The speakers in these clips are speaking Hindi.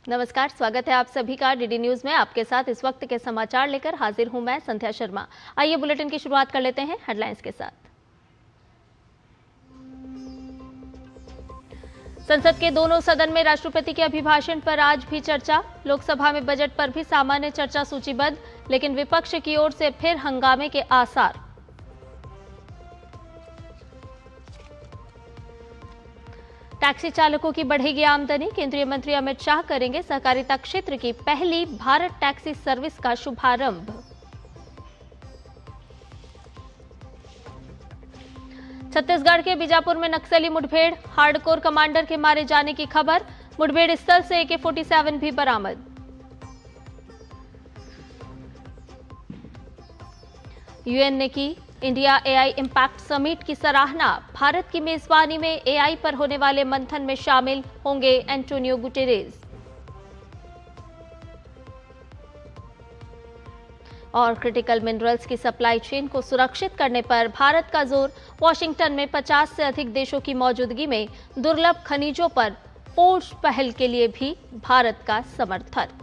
नमस्कार, स्वागत है आप सभी का डीडी न्यूज में। आपके साथ इस वक्त के समाचार लेकर हाजिर हूं मैं संध्या शर्मा। आइए बुलेटिन की शुरुआत कर लेते हैं हेडलाइंस के साथ। संसद के दोनों सदन में राष्ट्रपति के अभिभाषण पर आज भी चर्चा। लोकसभा में बजट पर भी सामान्य चर्चा सूचीबद्ध, लेकिन विपक्ष की ओर से फिर हंगामे के आसार। टैक्सी चालकों की बढ़ेगी आमदनी। केंद्रीय मंत्री अमित शाह करेंगे सहकारिता क्षेत्र की पहली भारत टैक्सी सर्विस का शुभारंभ। छत्तीसगढ़ के बीजापुर में नक्सली मुठभेड़, हार्डकोर कमांडर के मारे जाने की खबर। मुठभेड़ स्थल से AK-47 भी बरामद। यूएन ने की इंडिया AI इम्पैक्ट समिट की सराहना। भारत की मेजबानी में AI पर होने वाले मंथन में शामिल होंगे एंटोनियो गुटेरेस। और क्रिटिकल मिनरल्स की सप्लाई चेन को सुरक्षित करने पर भारत का जोर। वॉशिंगटन में 50 से अधिक देशों की मौजूदगी में दुर्लभ खनिजों पर ठोस पहल के लिए भी भारत का समर्थन।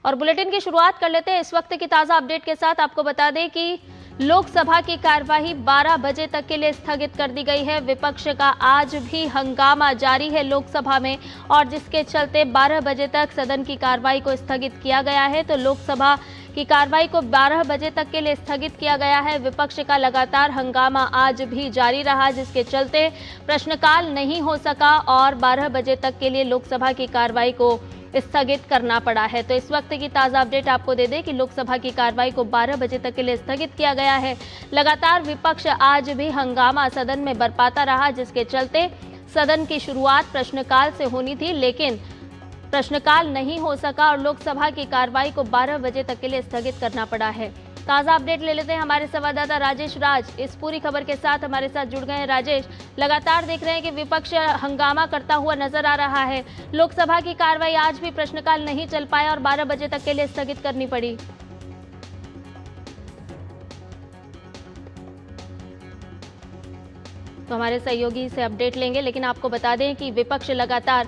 और बुलेटिन की शुरुआत कर लेते हैं इस वक्त की ताजा अपडेट के साथ। आपको बता दें कि लोकसभा की कार्यवाही 12 बजे तक के लिए स्थगित कर दी गई है। विपक्ष का आज भी हंगामा जारी है लोकसभा में, और जिसके चलते 12 बजे तक सदन की कार्यवाही को स्थगित किया गया है। तो लोकसभा की कार्यवाही को 12 बजे तक के लिए स्थगित किया गया है। विपक्ष का लगातार हंगामा आज भी जारी रहा, जिसके चलते प्रश्नकाल नहीं हो सका और 12 बजे तक के लिए लोकसभा की कार्यवाही को स्थगित करना पड़ा है। तो इस वक्त की ताजा अपडेट आपको दे दें कि लोकसभा की कार्रवाई को 12 बजे तक के लिए स्थगित किया गया है। लगातार विपक्ष आज भी हंगामा सदन में बरपाता रहा, जिसके चलते सदन की शुरुआत प्रश्नकाल से होनी थी, लेकिन प्रश्नकाल नहीं हो सका और लोकसभा की कार्रवाई को 12 बजे तक के लिए स्थगित करना पड़ा है। ताजा अपडेट ले लेते हैं हमारे संवाददाता राजेश राज इस पूरी खबर के साथ हमारे साथ जुड़ गए हैं। राजेश, लगातार देख रहे हैं कि विपक्ष हंगामा करता हुआ नजर आ रहा है। लोकसभा की कार्रवाई आज भी प्रश्नकाल नहीं चल पाया और 12 बजे तक के लिए स्थगित करनी पड़ी। तो हमारे सहयोगी से अपडेट लेंगे, लेकिन आपको बता दें कि विपक्ष लगातार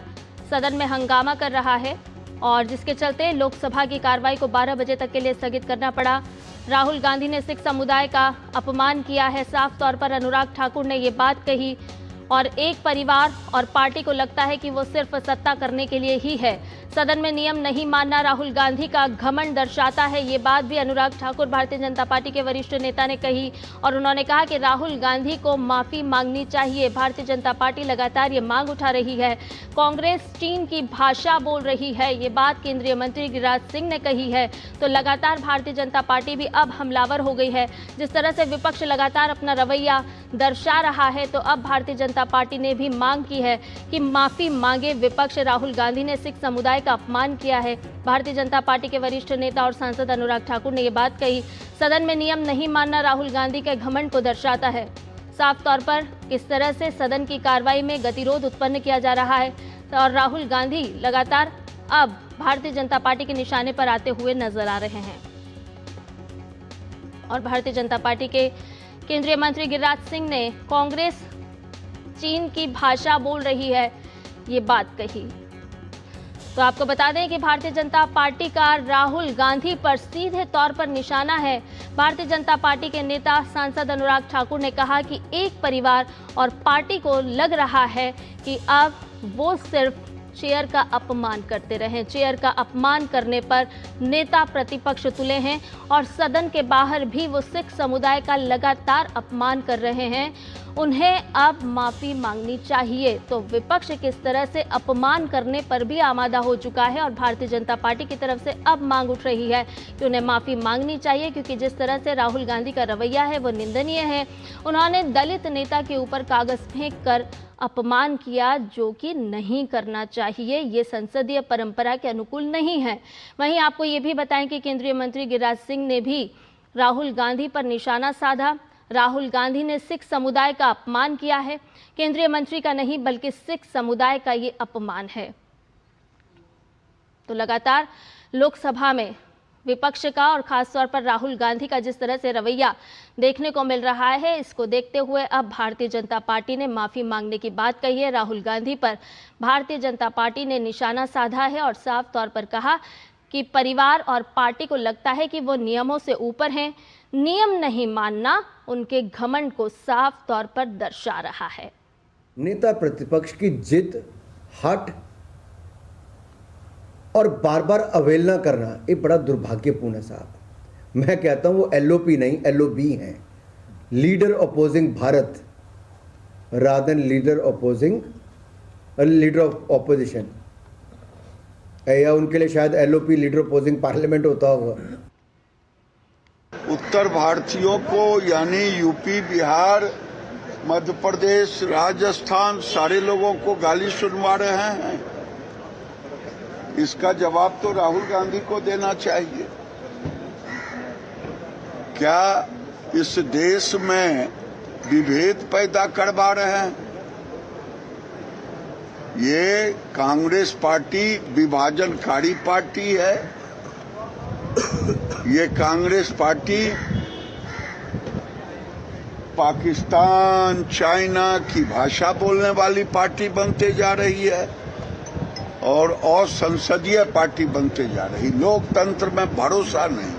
सदन में हंगामा कर रहा है और जिसके चलते लोकसभा की कार्रवाई को 12 बजे तक के लिए स्थगित करना पड़ा। राहुल गांधी ने सिख समुदाय का अपमान किया है। साफ तौर पर अनुराग ठाकुर ने ये बात कही और एक परिवार और पार्टी को लगता है कि वो सिर्फ सत्ता करने के लिए ही है। सदन में नियम नहीं मानना राहुल गांधी का घमंड दर्शाता है। ये बात भी अनुराग ठाकुर भारतीय जनता पार्टी के वरिष्ठ नेता ने कही और उन्होंने कहा कि राहुल गांधी को माफी मांगनी चाहिए। भारतीय जनता पार्टी लगातार ये मांग उठा रही है। कांग्रेस चीन की भाषा बोल रही है, ये बात केंद्रीय मंत्री गिरिराज सिंह ने कही है। तो लगातार भारतीय जनता पार्टी भी अब हमलावर हो गई है। जिस तरह से विपक्ष लगातार अपना रवैया दर्शा रहा है, तो अब भारतीय जनता पार्टी ने भी मांग की है कि माफी मांगे विपक्ष। राहुल गांधी ने सिख समुदाय का अपमान किया है। भारतीय जनता पार्टी के वरिष्ठ नेता और सांसद अनुराग ठाकुर ने यह बात कही। सदन में नियम नहीं मानना राहुल गांधी के घमंड को दर्शाता है। साफ तौर पर किस तरह से सदन की कार्रवाई में गतिरोध उत्पन्न किया जा रहा है और राहुल गांधी लगातार अब भारतीय जनता पार्टी के निशाने पर आते हुए नजर आ रहे हैं। और भारतीय जनता पार्टी के केंद्रीय मंत्री गिरिराज सिंह ने कांग्रेस चीन की भाषा बोल रही है, ये बात कही। तो आपको बता दें कि भारतीय जनता पार्टी का राहुल गांधी पर सीधे तौर पर निशाना है। भारतीय जनता पार्टी के नेता सांसद अनुराग ठाकुर ने कहा कि एक परिवार और पार्टी को लग रहा है कि अब वो सिर्फ चेयर का अपमान करते रहे। चेयर का अपमान करने पर नेता प्रतिपक्ष तुले हैं और सदन के बाहर भी वो सिख समुदाय का लगातार अपमान कर रहे हैं। उन्हें अब माफी मांगनी चाहिए। तो विपक्ष किस तरह से अपमान करने पर भी आमादा हो चुका है और भारतीय जनता पार्टी की तरफ से अब मांग उठ रही है कि उन्हें माफी मांगनी चाहिए, क्योंकि जिस तरह से राहुल गांधी का रवैया है वो निंदनीय है। उन्होंने दलित नेता के ऊपर कागज फेंक कर अपमान किया, जो कि नहीं करना चाहिए। ये संसदीय परंपरा के अनुकूल नहीं है। वहीं आपको ये भी बताएं कि केंद्रीय मंत्री गिरिराज सिंह ने भी राहुल गांधी पर निशाना साधा। राहुल गांधी ने सिख समुदाय का अपमान किया है। केंद्रीय मंत्री का नहीं बल्कि सिख समुदाय का ये अपमान है। तो लगातार लोकसभा में विपक्ष का और खासतौर पर राहुल गांधी का जिस तरह से रवैया देखने को मिल रहा है, इसको देखते हुए अब भारतीय जनता पार्टी ने माफी मांगने की बात कही है। राहुल गांधी पर भारतीय जनता पार्टी ने निशाना साधा है और साफ तौर पर कहा कि परिवार और पार्टी को लगता है कि वो नियमों से ऊपर हैं। नियम नहीं मानना उनके घमंड को साफ तौर पर दर्शा रहा है। नेता प्रतिपक्ष की जिद, हट और बार बार अवहेलना करना ये बड़ा दुर्भाग्यपूर्ण है साहब। मैं कहता हूं वो एलओपी नहीं एलओबी हैं, leader opposing Bharat rather than leader of opposition, या उनके लिए शायद एलओपी लीडर अपोजिंग पार्लियामेंट होता होगा। उत्तर भारतीयों को यानी यूपी, बिहार, मध्य प्रदेश, राजस्थान सारे लोगों को गाली सुनवा रहे हैं। इसका जवाब तो राहुल गांधी को देना चाहिए। क्या इस देश में विभेद पैदा करवा रहे हैं? ये कांग्रेस पार्टी विभाजनकारी पार्टी है। ये कांग्रेस पार्टी पाकिस्तान, चाइना की भाषा बोलने वाली पार्टी बनते जा रही है और असंसदीय पार्टी बनते जा रही। लोकतंत्र में भरोसा नहीं।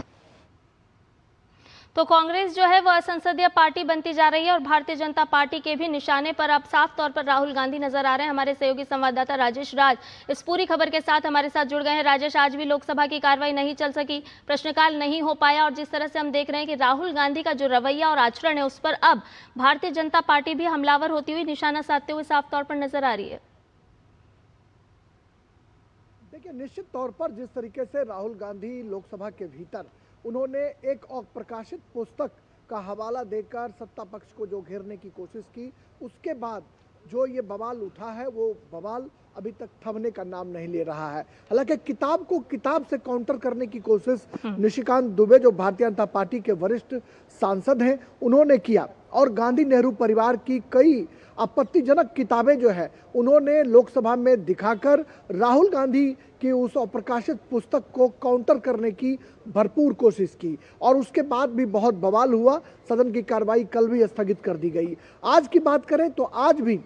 तो कांग्रेस जो है वो असंसदीय पार्टी बनती जा रही है और भारतीय जनता पार्टी के भी निशाने पर अब साफ तौर पर राहुल गांधी नजर आ रहे हैं। हमारे सहयोगी संवाददाता राजेश राज इस पूरी खबर के साथ हमारे साथ जुड़ गए हैं। राजेश, आज भी लोकसभा की कार्रवाई नहीं चल सकी, प्रश्नकाल नहीं हो पाया और जिस तरह से हम देख रहे हैं कि राहुल गांधी का जो रवैया और आचरण है उस पर अब भारतीय जनता पार्टी भी हमलावर होती हुई, निशाना साधते हुए साफ तौर पर नजर आ रही है। देखिए, निश्चित तौर पर जिस तरीके से राहुल गांधी लोकसभा के भीतर उन्होंने एक प्रकाशित पुस्तक का हवाला देकर सत्ता पक्ष को जो घेरने की कोशिश की, उसके बाद जो ये बवाल उठा है वो बवाल अभी तक थमने का नाम नहीं ले रहा है। हालांकि किताब को किताब से काउंटर करने की कोशिश निशिकांत दुबे जो भारतीय जनता पार्टी के वरिष्ठ सांसद हैं उन्होंने किया और गांधी नेहरू परिवार की कई आपत्तिजनक किताबें जो है उन्होंने लोकसभा में दिखाकर राहुल गांधी की उस अप्रकाशित पुस्तक को काउंटर करने की भरपूर कोशिश की और उसके बाद भी बहुत बवाल हुआ। सदन की कार्रवाई कल भी स्थगित कर दी गई। आज की बात करें तो आज भी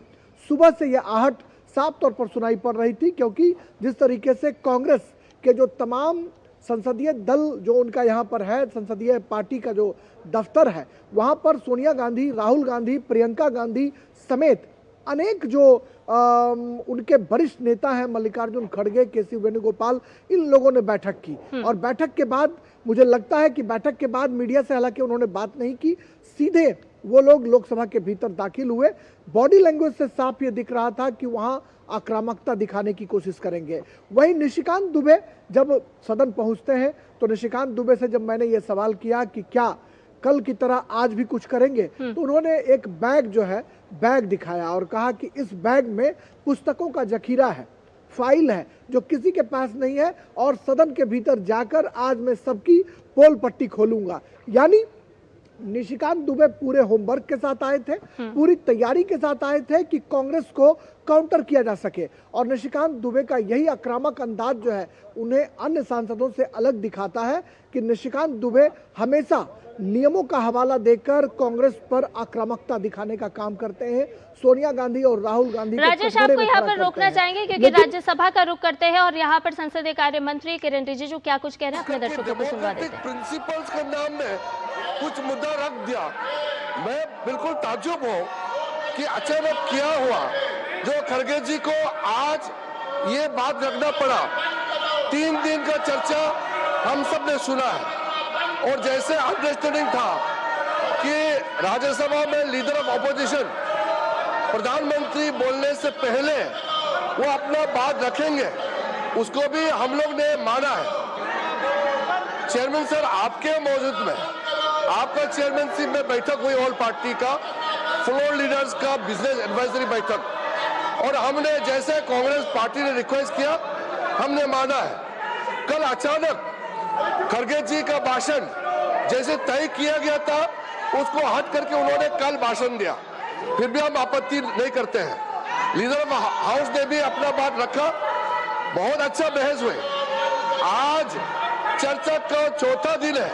सुबह से यह आहट साफ तौर पर सुनाई पड़ रही थी, क्योंकि जिस तरीके से कांग्रेस के जो तमाम संसदीय दल जो उनका यहाँ पर है, संसदीय पार्टी का जो दफ्तर है, वहाँ पर सोनिया गांधी, राहुल गांधी, प्रियंका गांधी समेत अनेक जो उनके वरिष्ठ नेता हैं, मल्लिकार्जुन खड़गे, केसी वेणुगोपाल, इन लोगों ने बैठक की और बैठक के बाद मुझे लगता है कि बैठक के बाद मीडिया से हालांकि उन्होंने बात नहीं की, सीधे वो लोग लोकसभा के भीतर दाखिल हुए। बॉडी लैंग्वेज से साफ ये दिख रहा था कि वहां आक्रामकता दिखाने की कोशिश करेंगे। वहीं निशिकांत दुबे जब सदन पहुंचते हैं तो निशिकांत दुबे से जब मैंने ये सवाल किया कि क्या कल की तरह आज भी कुछ करेंगे, तो उन्होंने एक बैग जो है बैग दिखाया और कहा कि इस बैग में पुस्तकों का जखीरा है, फाइल है जो किसी के पास नहीं है और सदन के भीतर जाकर आज मैं सबकी पोल पट्टी खोलूंगा। यानी निशिकांत दुबे पूरे होमवर्क के साथ आए थे, पूरी तैयारी के साथ आए थे कि कांग्रेस को काउंटर किया जा सके और निशिकांत दुबे का यही आक्रामक अंदाज जो है उन्हें अन्य सांसदों से अलग दिखाता है कि निशिकांत दुबे हमेशा नियमों का हवाला देकर कांग्रेस पर आक्रामकता दिखाने का काम करते हैं। सोनिया गांधी और राहुल गांधी राजेश, आपको यहाँ पर रोकना चाहेंगे क्योंकि राज्यसभा का रुख करते हैं और यहाँ पर संसदीय कार्य मंत्री किरेन रिजिजू क्या कुछ कह रहे हैं अपने दर्शकों को सुनवा देते हैं। प्रिंसिपल्स के नाम में कुछ मुद्दा रख दिया। मैं बिल्कुल ताज्जुब हूँ कि अचानक क्या हुआ जो खड़गे जी को आज ये बात रखना पड़ा। 3 दिन का चर्चा हम सब ने सुना है और जैसे अंडरस्टैंडिंग था कि राज्यसभा में लीडर ऑफ ऑपोजिशन प्रधानमंत्री बोलने से पहले वो अपना बात रखेंगे, उसको भी हम लोग ने माना है। चेयरमैन सर, आपके मौजूद में आपका चेयरमैनशिप में बैठक हुई ऑल पार्टी का, फ्लोर लीडर्स का बिजनेस एडवाइजरी बैठक, और हमने जैसे कांग्रेस पार्टी ने रिक्वेस्ट किया हमने माना है। कल अचानक खड़गे जी का भाषण जैसे तय किया गया था उसको हट करके उन्होंने कल भाषण दिया, फिर भी हम आपत्ति नहीं करते हैं। लीडर ऑफ हाउस ने भी अपना बात रखा, बहुत अच्छा बहस हुए। आज चर्चा का चौथा दिन है,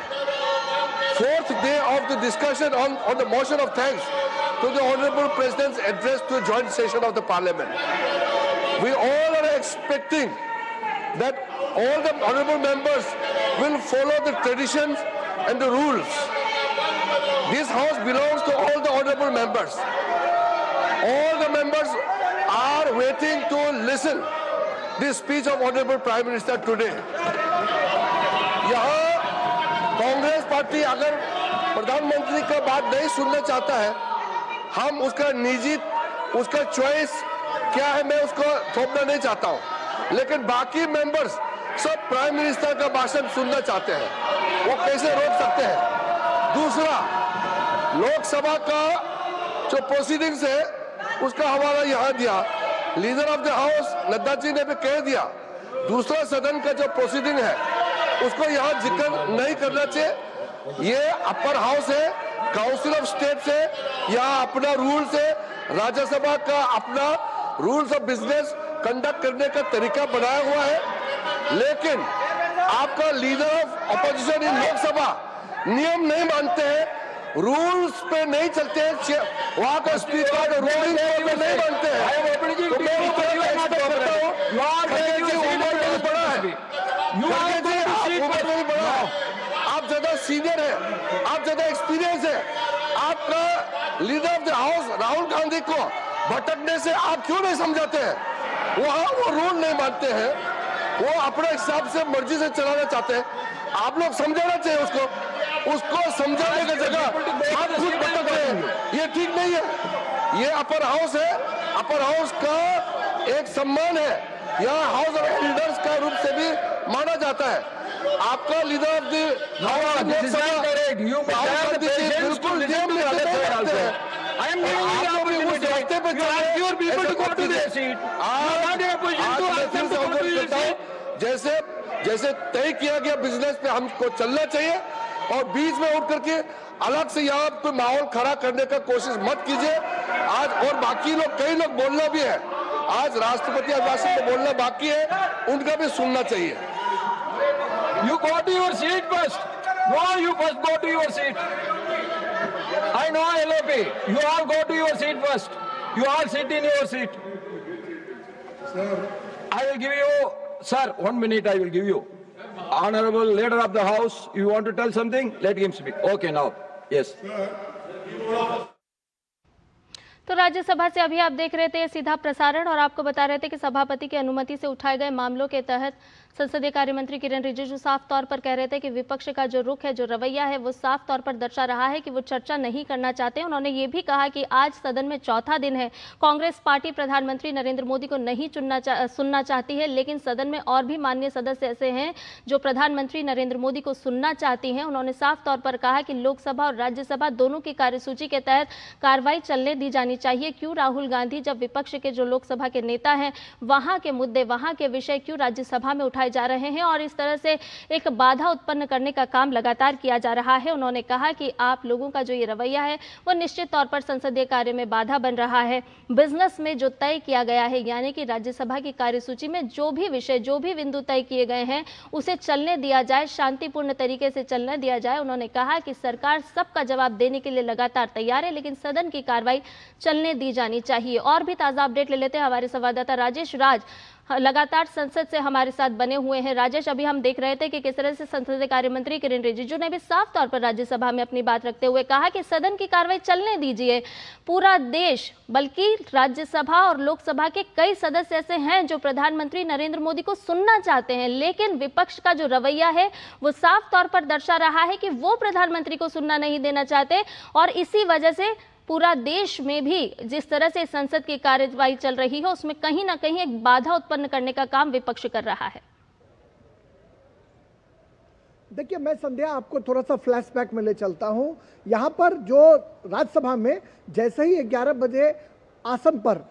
fourth day of the discussion on the motion of thanks to the Honorable President's address to a joint session of the Parliament. We all are expecting that all the honorable members will follow the traditions and the rules. This house belongs to all the honorable members. All the members are waiting to listen the speech of Honorable Prime Minister today. यहाँ कांग्रेस पार्टी अगर प्रधानमंत्री का बात नहीं सुनना चाहता है, हम उसका निजी, उसका चॉइस क्या है मैं उसको थोपना नहीं चाहता हूं, लेकिन बाकी मेंबर्स सब प्राइम मिनिस्टर का भाषण सुनना चाहते हैं, वो कैसे रोक सकते हैं? दूसरा, लोकसभा का जो प्रोसीडिंग्स है उसका हवाला यहाँ दिया, leader of the house Nadda ji ने भी कह दिया, दूसरा सदन का जो प्रोसीडिंग है उसको यहाँ जिक्र नहीं करना चाहिए। ये अपर हाउस है, काउंसिल ऑफ स्टेट से, यहाँ अपना रूल्स है, राज्यसभा का अपना रूल्स ऑफ बिजनेस कंडक्ट करने का तरीका बनाया हुआ है, लेकिन आपका leader of opposition in Lok Sabha नियम नहीं मानते हैं, रूल्स पे नहीं चलते हैं, वहां का स्पीकर रूलिंग पे नहीं मानते हैं। तो मैं करता हूं, आप ज्यादा सीनियर है, आप ज्यादा एक्सपीरियंस है, आपका leader of the house Rahul Gandhi को भटकने से आप क्यों नहीं समझाते हैं? वहां वो रूल नहीं मानते हैं, वो अपने हिसाब से मर्जी से चलाना चाहते हैं, आप लोग समझाना चाहिए उसको समझाने की जगह आप खुद भटक रहे हैं, ये ठीक नहीं है। ये अपर हाउस है, अपर हाउस का एक सम्मान है, यहाँ हाउस ऑफ लीडर्स का रूप से भी माना जाता है। आपका लीडर ऑफ द हाउस बिल्कुल नियम जैसे जैसे तय किया गया बिजनेस पे हमको चलना चाहिए, और बीच में उठ करके अलग से यहाँ कोई माहौल खड़ा करने का कोशिश मत कीजिए। आज और बाकी लोग, कई लोग बोलना भी है, आज राष्ट्रपति अभिभाषण में बोलना बाकी है, उनका भी सुनना चाहिए। You go to your seat first. No, you first go to your seat. I know LOP. You all go to your seat first. You all sit in your seat. Sir, I will give you, sir, 1 minute I will give you. Honorable Leader of the House, you want to tell something? Let him speak. Okay, now. Yes. तो राज्यसभा से अभी आप देख रहे थे सीधा प्रसारण, और आपको बता रहे थे कि सभापति की अनुमति से उठाए गए मामलों के तहत संसदीय कार्य मंत्री किरेन रिजिजू साफ तौर पर कह रहे थे कि विपक्ष का जो रुख है, जो रवैया है, वो साफ तौर पर दर्शा रहा है कि वो चर्चा नहीं करना चाहते। उन्होंने ये भी कहा कि आज सदन में चौथा दिन है, कांग्रेस पार्टी प्रधानमंत्री नरेंद्र मोदी को नहीं सुनना चाहती है, लेकिन सदन में और भी माननीय सदस्य ऐसे हैं जो प्रधानमंत्री नरेंद्र मोदी को सुनना चाहती हैं। उन्होंने साफ तौर पर कहा कि लोकसभा और राज्यसभा दोनों की कार्यसूची के तहत कार्रवाई चलने दी जानी चाहिए। क्यों राहुल गांधी, जब विपक्ष के जो लोकसभा के नेता हैं, वहां के मुद्दे, वहां के विषय क्यों राज्यसभा में उठाए जा रहे हैं, और इस तरह से एक बाधा उत्पन्न करने का काम लगातार किया जा रहा है। उन्होंने कहा कि आप लोगों का जो ये रवैया है वो निश्चित तौर पर संसदीय कार्य में बाधा बन रहा है। बिजनेस में जो तय किया गया है, यानी कि राज्यसभा की कार्यसूची में जो भी विषय, जो भी बिंदु तय किए गए हैं, उसे चलने दिया जाए, शांतिपूर्ण तरीके से चलने दिया जाए। उन्होंने कहा कि सरकार सबका जवाब देने के लिए लगातार तैयार है, लेकिन सदन की कार्रवाई चलने दी जानी चाहिए। और भी ताज़ा अपडेट ले लेते हैं हमारे संवाददाता राजेश राज लगातार संसद से हमारे साथ बने हुए हैं। राजेश, अभी हम देख रहे थे कि किस तरह से संसदीय कार्य मंत्री किरेन रिजिजू ने भी साफ तौर पर राज्यसभा में अपनी बात रखते हुए कहा कि सदन की कार्रवाई चलने दीजिए। पूरा देश, बल्कि राज्यसभा और लोकसभा के कई सदस्य ऐसे हैं जो प्रधानमंत्री नरेंद्र मोदी को सुनना चाहते हैं, लेकिन विपक्ष का जो रवैया है वो साफ तौर पर दर्शा रहा है कि वो प्रधानमंत्री को सुनना नहीं देना चाहते, और इसी वजह से पूरा देश में भी जिस तरह से संसद की कार्यवाही चल रही है उसमें कहीं ना कहीं एक बाधा उत्पन्न करने का काम विपक्ष कर रहा है। देखिए, मैं संध्या आपको थोड़ा सा फ्लैशबैक में ले चलता हूं। यहां पर जो राज्यसभा में जैसे ही 11 बजे आसन पर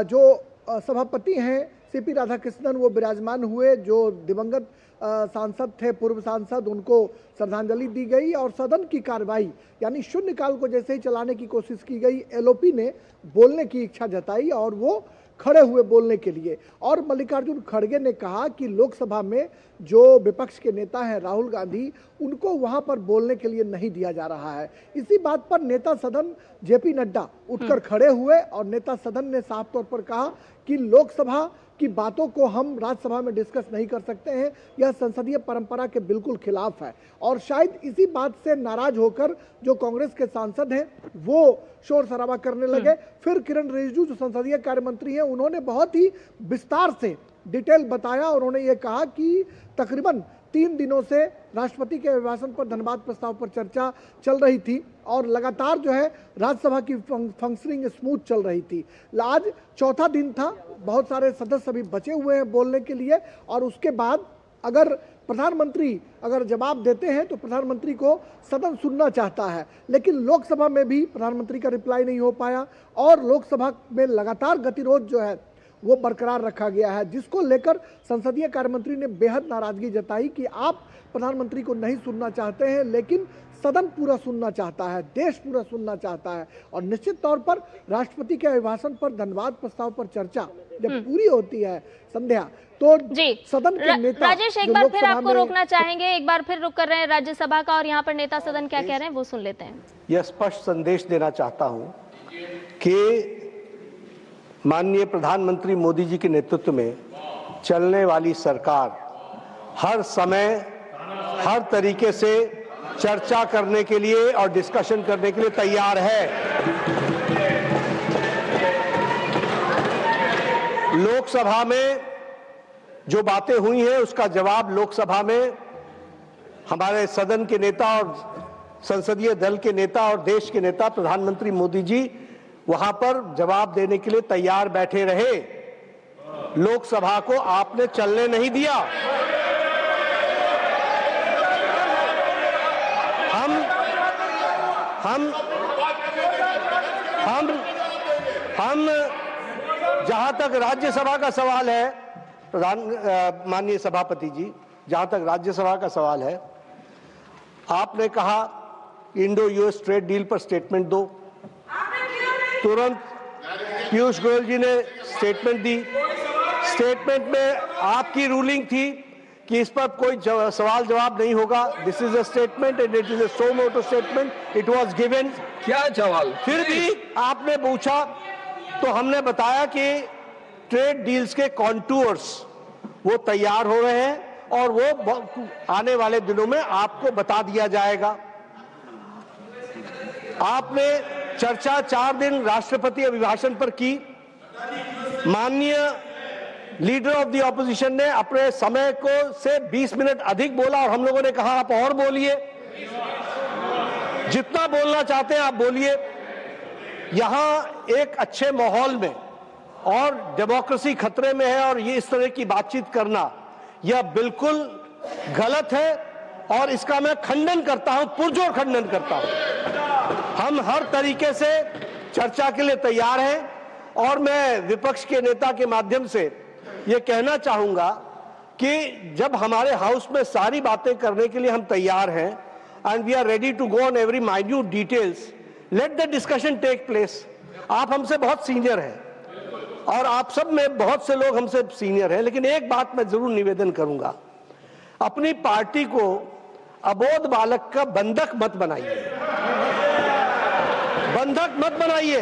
जो सभापति हैं सीपी राधाकृष्णन वो विराजमान हुए, जो दिवंगत सांसद थे, पूर्व सांसद, उनको श्रद्धांजलि दी गई और सदन की कार्रवाई यानी शून्यकाल को जैसे ही चलाने की कोशिश की गई, एलओपी ने बोलने की इच्छा जताई और वो खड़े हुए बोलने के लिए। और मल्लिकार्जुन खड़गे ने कहा कि लोकसभा में जो विपक्ष के नेता हैं राहुल गांधी, उनको वहां पर बोलने के लिए नहीं दिया जा रहा है। इसी बात पर नेता सदन जेपी नड्डा उठकर खड़े हुए और नेता सदन ने साफ तौर पर कहा कि लोकसभा की बातों को हम राज्यसभा में डिस्कस नहीं कर सकते हैं, यह संसदीय परंपरा के बिल्कुल खिलाफ है। और शायद इसी बात से नाराज होकर जो कांग्रेस के सांसद हैं वो शोर शराबा करने लगे। फिर किरण रिजिजू जो संसदीय कार्य मंत्री हैं, उन्होंने बहुत ही विस्तार से डिटेल बताया। उन्होंने ये कहा कि तकरीबन 3 दिनों से राष्ट्रपति के अभिभाषण पर धन्यवाद प्रस्ताव पर चर्चा चल रही थी और लगातार जो है राज्यसभा की फंक्शनिंग स्मूथ चल रही थी। आज चौथा दिन था, बहुत सारे सदस्य अभी बचे हुए हैं बोलने के लिए। और उसके बाद अगर प्रधानमंत्री अगर जवाब देते हैं तो प्रधानमंत्री को सदन सुनना चाहता है, लेकिन लोकसभा में भी प्रधानमंत्री का रिप्लाई नहीं हो पाया और लोकसभा में लगातार गतिरोध जो है वो बरकरार रखा गया है, जिसको लेकर संसदीय कार्य मंत्री ने बेहद नाराजगी जताई कि आप प्रधानमंत्री को नहीं सुनना चाहते हैं, लेकिन सदन पूरा सुनना चाहता है, देश पूरा सुनना चाहता है। और निश्चित तौर पर राष्ट्रपति के अभिभाषण पर धन्यवाद प्रस्ताव पर चर्चा जब पूरी होती है संध्या, तो सदन के नेता राजेश एक बार फिर आपको रोकना चाहेंगे, एक बार फिर रुक कर रहे हैं राज्यसभा का और यहाँ पर नेता सदन क्या कह रहे हैं वो सुन लेते हैं। यह स्पष्ट संदेश देना चाहता हूं कि माननीय प्रधानमंत्री मोदी जी के नेतृत्व में चलने वाली सरकार हर समय हर तरीके से चर्चा करने के लिए और डिस्कशन करने के लिए तैयार है। लोकसभा में जो बातें हुई हैं उसका जवाब लोकसभा में हमारे सदन के नेता और संसदीय दल के नेता और देश के नेता प्रधानमंत्री मोदी जी वहां पर जवाब देने के लिए तैयार बैठे रहे। लोकसभा को आपने चलने नहीं दिया। हम जहां तक राज्यसभा का सवाल है, माननीय सभापति जी, जहां तक राज्यसभा का सवाल है, आपने कहा इंडो यूएस ट्रेड डील पर स्टेटमेंट दो। तुरंत पीयूष गोयल जी ने स्टेटमेंट दी। स्टेटमेंट में आपकी रूलिंग थी कि इस पर कोई सवाल जवाब नहीं होगा। This is a statement and it is a suo motu statement, it was given. क्या सवाल? फिर भी आपने पूछा तो हमने बताया कि ट्रेड डील्स के कॉन्टूर्स वो तैयार हो रहे हैं और वो आने वाले दिनों में आपको बता दिया जाएगा। आपने चर्चा 4 दिन राष्ट्रपति अभिभाषण पर की। माननीय लीडर ऑफ द ऑपोजिशन ने अपने समय को से 20 मिनट अधिक बोला और हम लोगों ने कहा आप और बोलिए, जितना बोलना चाहते हैं आप बोलिए। यहां एक अच्छे माहौल में और डेमोक्रेसी खतरे में है और ये इस तरह की बातचीत करना यह बिल्कुल गलत है और इसका मैं खंडन करता हूं, पुरजोर खंडन करता हूं। हम हर तरीके से चर्चा के लिए तैयार हैं और मैं विपक्ष के नेता के माध्यम से ये कहना चाहूंगा कि जब हमारे हाउस में सारी बातें करने के लिए हम तैयार हैं and we are ready to go on every minute details, let the discussion take place. आप हमसे बहुत सीनियर हैं और आप सब में बहुत से लोग हमसे सीनियर हैं, लेकिन एक बात मैं जरूर निवेदन करूंगा, अपनी पार्टी को अबोध बालक का बंधक मत बनाइए, बंधक मत बनाइए।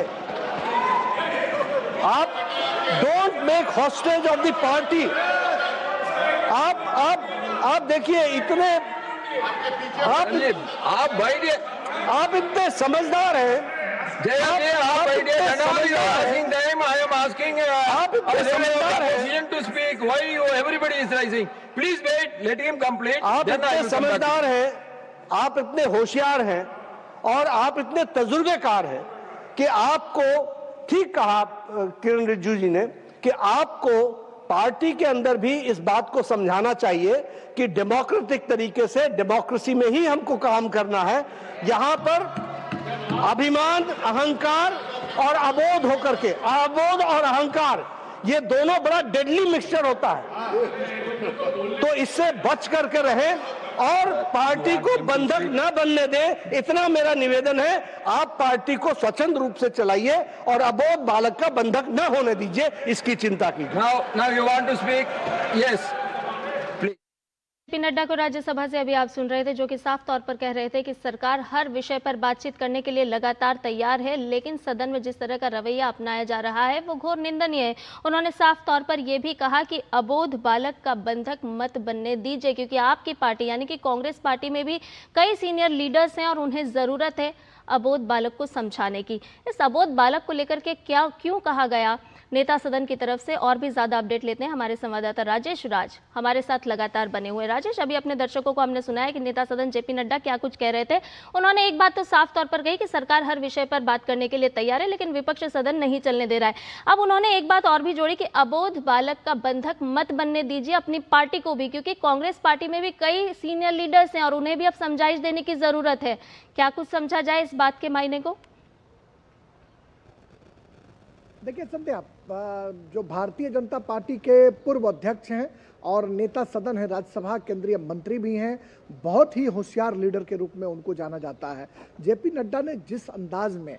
आप don't make hostage of the party. आप देखिए इतने आप इतने समझदार हैं। समझदार हैं, आप इतने होशियार हैं और आप इतने तजुर्बेकार हैं कि आपको, ठीक कहा किरण रिजिजू जी ने, कि आपको पार्टी के अंदर भी इस बात को समझाना चाहिए कि डेमोक्रेटिक तरीके से डेमोक्रेसी में ही हमको काम करना है। यहां पर अभिमान, अहंकार और अबोध होकर के, अबोध और अहंकार ये दोनों बड़ा डेडली मिक्सचर होता है, तो इससे बच करके रहें और पार्टी को बंधक न बनने दें, इतना मेरा निवेदन है। आप पार्टी को स्वतंत्र रूप से चलाइए और अबोध बालक का बंधक न होने दीजिए, इसकी चिंता कीजिए। Now you want to speak? Yes. JP Nadda को राज्यसभा से अभी आप सुन रहे थे, जो कि साफ तौर पर कह रहे थे कि सरकार हर विषय पर बातचीत करने के लिए लगातार तैयार है, लेकिन सदन में जिस तरह का रवैया अपनाया जा रहा है वो घोर निंदनीय है। उन्होंने साफ तौर पर यह भी कहा कि अबोध बालक का बंधक मत बनने दीजिए, क्योंकि आपकी पार्टी यानी कि कांग्रेस पार्टी में भी कई सीनियर लीडर्स हैं और उन्हें जरूरत है अबोध बालक को समझाने की। इस अबोध बालक को लेकर के क्यों कहा गया नेता सदन की तरफ से, और भी ज्यादा अपडेट लेते हैं हमारे संवाददाता राजेश राज हमारे साथ लगातार बने हुए। राजेश, अभी अपने दर्शकों को हमने सुनाया कि नेता सदन जेपी नड्डा क्या कुछ कह रहे थे। उन्होंने एक बात तो साफ तौर पर कही कि सरकार हर विषय पर बात करने के लिए तैयार है, लेकिन विपक्ष सदन नहीं चलने दे रहा है। अब उन्होंने एक बात और भी जोड़ी कि अबोध बालक का बंधक मत बनने दीजिए अपनी पार्टी को भी, क्योंकि कांग्रेस पार्टी में भी कई सीनियर लीडर्स हैं और उन्हें भी अब समझाइश देने की जरूरत है। क्या कुछ समझा जाए इस बात के मायने को? देखिए संध्या, जो भारतीय जनता पार्टी के पूर्व अध्यक्ष हैं और नेता सदन है, राज्यसभा केंद्रीय मंत्री भी हैं, बहुत ही होशियार लीडर के रूप में उनको जाना जाता है। जेपी नड्डा ने जिस अंदाज में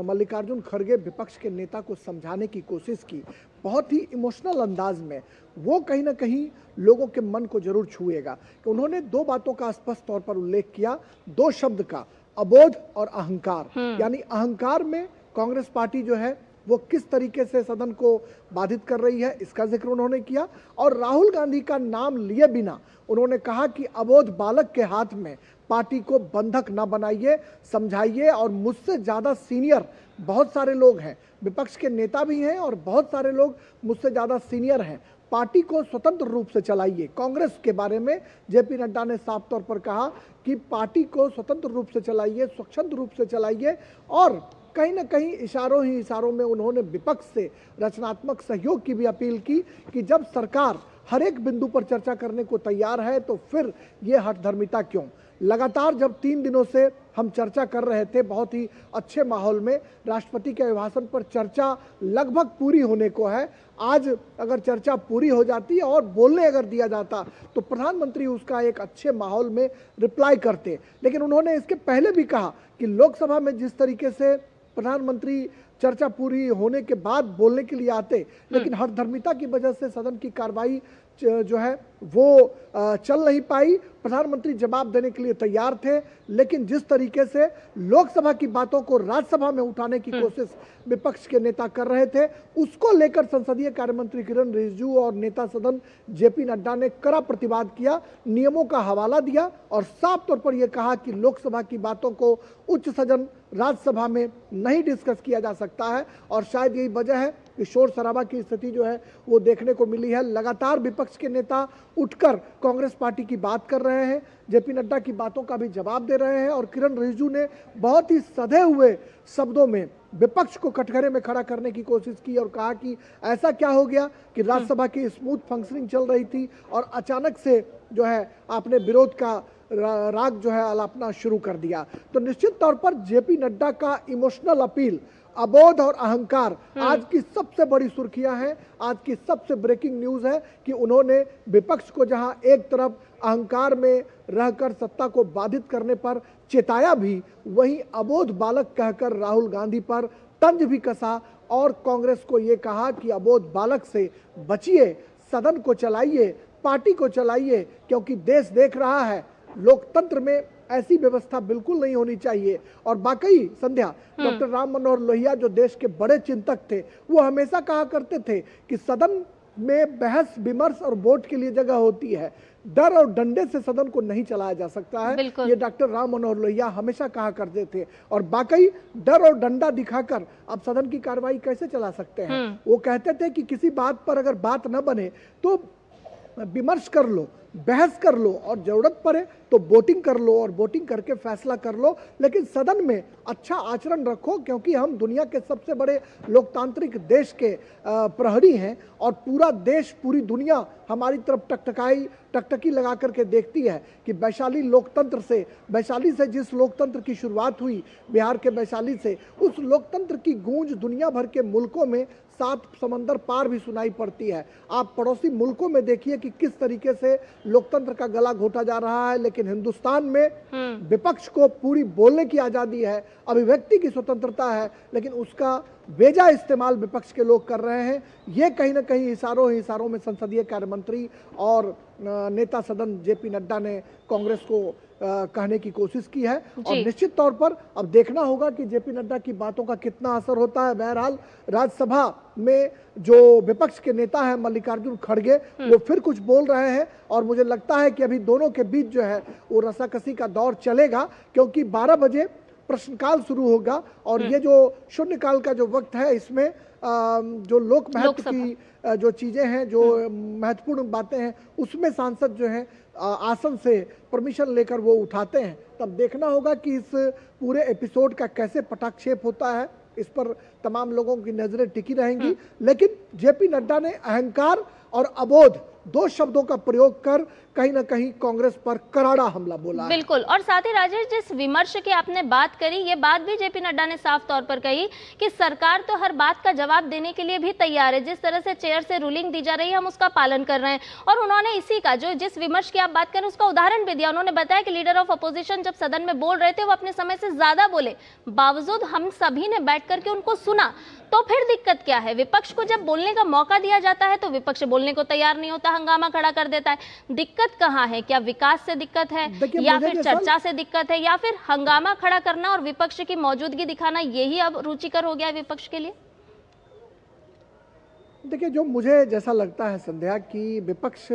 मल्लिकार्जुन खड़गे विपक्ष के नेता को समझाने की कोशिश की, बहुत ही इमोशनल अंदाज में, वो कहीं ना कहीं लोगों के मन को जरूर छुएगा। कि उन्होंने दो बातों का स्पष्ट तौर पर उल्लेख किया, दो शब्द का, अबोध और अहंकार। यानी अहंकार में कांग्रेस पार्टी जो है वो किस तरीके से सदन को बाधित कर रही है, इसका जिक्र उन्होंने किया। और राहुल गांधी का नाम लिए बिना उन्होंने कहा कि अबोध बालक के हाथ में पार्टी को बंधक न बनाइए, समझाइए। और मुझसे ज़्यादा सीनियर बहुत सारे लोग हैं, विपक्ष के नेता भी हैं और बहुत सारे लोग मुझसे ज़्यादा सीनियर हैं, पार्टी को स्वतंत्र रूप से चलाइए। कांग्रेस के बारे में जेपी नड्डा ने साफ तौर पर कहा कि पार्टी को स्वतंत्र रूप से चलाइए, स्वच्छंद रूप से चलाइए। और कहीं ना कहीं इशारों ही इशारों में उन्होंने विपक्ष से रचनात्मक सहयोग की भी अपील की कि जब सरकार हर एक बिंदु पर चर्चा करने को तैयार है तो फिर ये हठधर्मिता क्यों। लगातार जब 3 दिनों से हम चर्चा कर रहे थे बहुत ही अच्छे माहौल में, राष्ट्रपति के अभिभाषण पर चर्चा लगभग पूरी होने को है। आज अगर चर्चा पूरी हो जाती और बोलने अगर दिया जाता तो प्रधानमंत्री उसका एक अच्छे माहौल में रिप्लाई करते। लेकिन उन्होंने इसके पहले भी कहा कि लोकसभा में जिस तरीके से प्रधानमंत्री चर्चा पूरी होने के बाद बोलने के लिए आते, लेकिन हठधर्मिता की वजह से सदन की कार्रवाई जो है वो चल नहीं पाई। प्रधानमंत्री जवाब देने के लिए तैयार थे, लेकिन जिस तरीके से लोकसभा की बातों को राज्यसभा में उठाने की कोशिश विपक्ष के नेता कर रहे थे, उसको लेकर संसदीय कार्य मंत्री किरण रिजिजू और नेता सदन जेपी नड्डा ने कड़ा प्रतिवाद किया, नियमों का हवाला दिया और साफ तौर पर यह कहा कि लोकसभा की बातों को उच्च सदन राज्यसभा में नहीं डिस्कस किया जा सकता है। और शायद यही वजह है कि शोर शराबा की स्थिति जो है वो देखने को मिली है। लगातार विपक्ष के नेता उठकर कांग्रेस पार्टी की बात कर रहे हैं, जेपी नड्डा की बातों का भी जवाब दे रहे हैं। और किरण रिजिजू ने बहुत ही सधे हुए शब्दों में विपक्ष को कटघरे में खड़ा करने की कोशिश की और कहा कि ऐसा क्या हो गया कि राज्यसभा की स्मूथ फंक्शनिंग चल रही थी और अचानक से जो है आपने विरोध का राग जो है अलापना शुरू कर दिया। तो निश्चित तौर पर जेपी नड्डा का इमोशनल अपील, अबोध और अहंकार आज की सबसे बड़ी सुर्खियां हैं। आज की सबसे ब्रेकिंग न्यूज है कि उन्होंने विपक्ष को जहां एक तरफ अहंकार में रहकर सत्ता को बाधित करने पर चेताया भी, वहीं अबोध बालक कहकर राहुल गांधी पर तंज भी कसा और कांग्रेस को यह कहा कि अबोध बालक से बचिए, सदन को चलाइए, पार्टी को चलाइए, क्योंकि देश देख रहा है लोकतंत्र में ऐसी व्यवस्था बिल्कुल नहीं होनी चाहिए। और वाकई संध्या, डॉक्टर राम मनोहर लोहिया जो देश के बड़े चिंतक थे, वो हमेशा कहा करते थे कि सदन में बहस विमर्श और वोट के लिए जगह होती है, डर और डंडे से सदन को नहीं चलाया जा सकता है। ये डॉक्टर राम मनोहर लोहिया हमेशा कहा करते थे। और वाकई डर और डंडा दिखाकर आप सदन की कार्रवाई कैसे चला सकते हैं। वो कहते थे कि किसी बात पर अगर बात न बने तो विमर्श कर लो, बहस कर लो और जरूरत पड़े तो वोटिंग कर लो और वोटिंग करके फैसला कर लो, लेकिन सदन में अच्छा आचरण रखो, क्योंकि हम दुनिया के सबसे बड़े लोकतांत्रिक देश के प्रहरी हैं और पूरा देश, पूरी दुनिया हमारी तरफ टकटकी लगा करके देखती है कि वैशाली लोकतंत्र से, वैशाली से जिस लोकतंत्र की शुरुआत हुई बिहार के वैशाली से, उस लोकतंत्र की गूंज दुनिया भर के मुल्कों में सात समंदर पार भी सुनाई पड़ती है। आप पड़ोसी मुल्कों में देखिए कि किस तरीके से लोकतंत्र का गला घोटा जा रहा है, लेकिन हिंदुस्तान में विपक्ष को पूरी बोलने की आजादी है, अभिव्यक्ति की स्वतंत्रता है, लेकिन उसका बेजा इस्तेमाल विपक्ष के लोग कर रहे हैं। ये कहीं ना कहीं इशारों में संसदीय कार्य मंत्री और नेता सदन जेपी नड्डा ने कांग्रेस को कहने की कोशिश की है, और निश्चित तौर पर अब देखना होगा कि जेपी नड्डा की बातों का कितना असर होता है। बहरहाल राज्यसभा में जो विपक्ष के नेता हैं मल्लिकार्जुन खड़गे, वो फिर कुछ बोल रहे हैं, और मुझे लगता है कि अभी दोनों के बीच जो है वो रस्साकसी का दौर चलेगा, क्योंकि 12 बजे प्रश्नकाल शुरू होगा, और ये जो शून्यकाल का जो वक्त है इसमें जो लोक महत्व की जो चीजें हैं, जो महत्वपूर्ण बातें हैं, उसमें सांसद जो हैं आसन से परमिशन लेकर वो उठाते हैं। तब देखना होगा कि इस पूरे एपिसोड का कैसे पटाक्षेप होता है, इस पर तमाम लोगों की नजरें टिकी रहेंगी। लेकिन जेपी नड्डा ने अहंकार और अबोध दो शब्दों का प्रयोग कर कहीं ना कहीं कांग्रेस पर करारा हमला बोला है। बिल्कुल, और साथ ही राजेश, जिस विमर्श की आपने बात करी, ये बात भी जेपी नड्डा ने साफ तौर पर कही कि सरकार तो हर बात का जवाब देने के लिए भी तैयार है। जिस तरह से चेयर से रूलिंग दी जा रही है हम उसका पालन कर रहे हैं, और उन्होंने इसी का जिस विमर्श की आप बात करें उसका उदाहरण भी दिया। उन्होंने बताया कि लीडर ऑफ अपोजिशन जब सदन में बोल रहे थे वो अपने समय से ज्यादा बोले, बावजूद हम सभी ने बैठ करके उनको सुना। तो फिर दिक्कत क्या है? विपक्ष को जब बोलने का मौका दिया जाता है तो विपक्ष बोलने को तैयार नहीं होता, हंगामा खड़ा कर देता है। दिक्कत कहाँ है? क्या विकास से दिक्कत है, या फिर चर्चा से दिक्कत है, या फिर हंगामा खड़ा करना और विपक्ष की मौजूदगी दिखाना यही अब रुचिकर हो गया है विपक्ष के लिए? देखिए, जो मुझे जैसा लगता है संध्या कि विपक्ष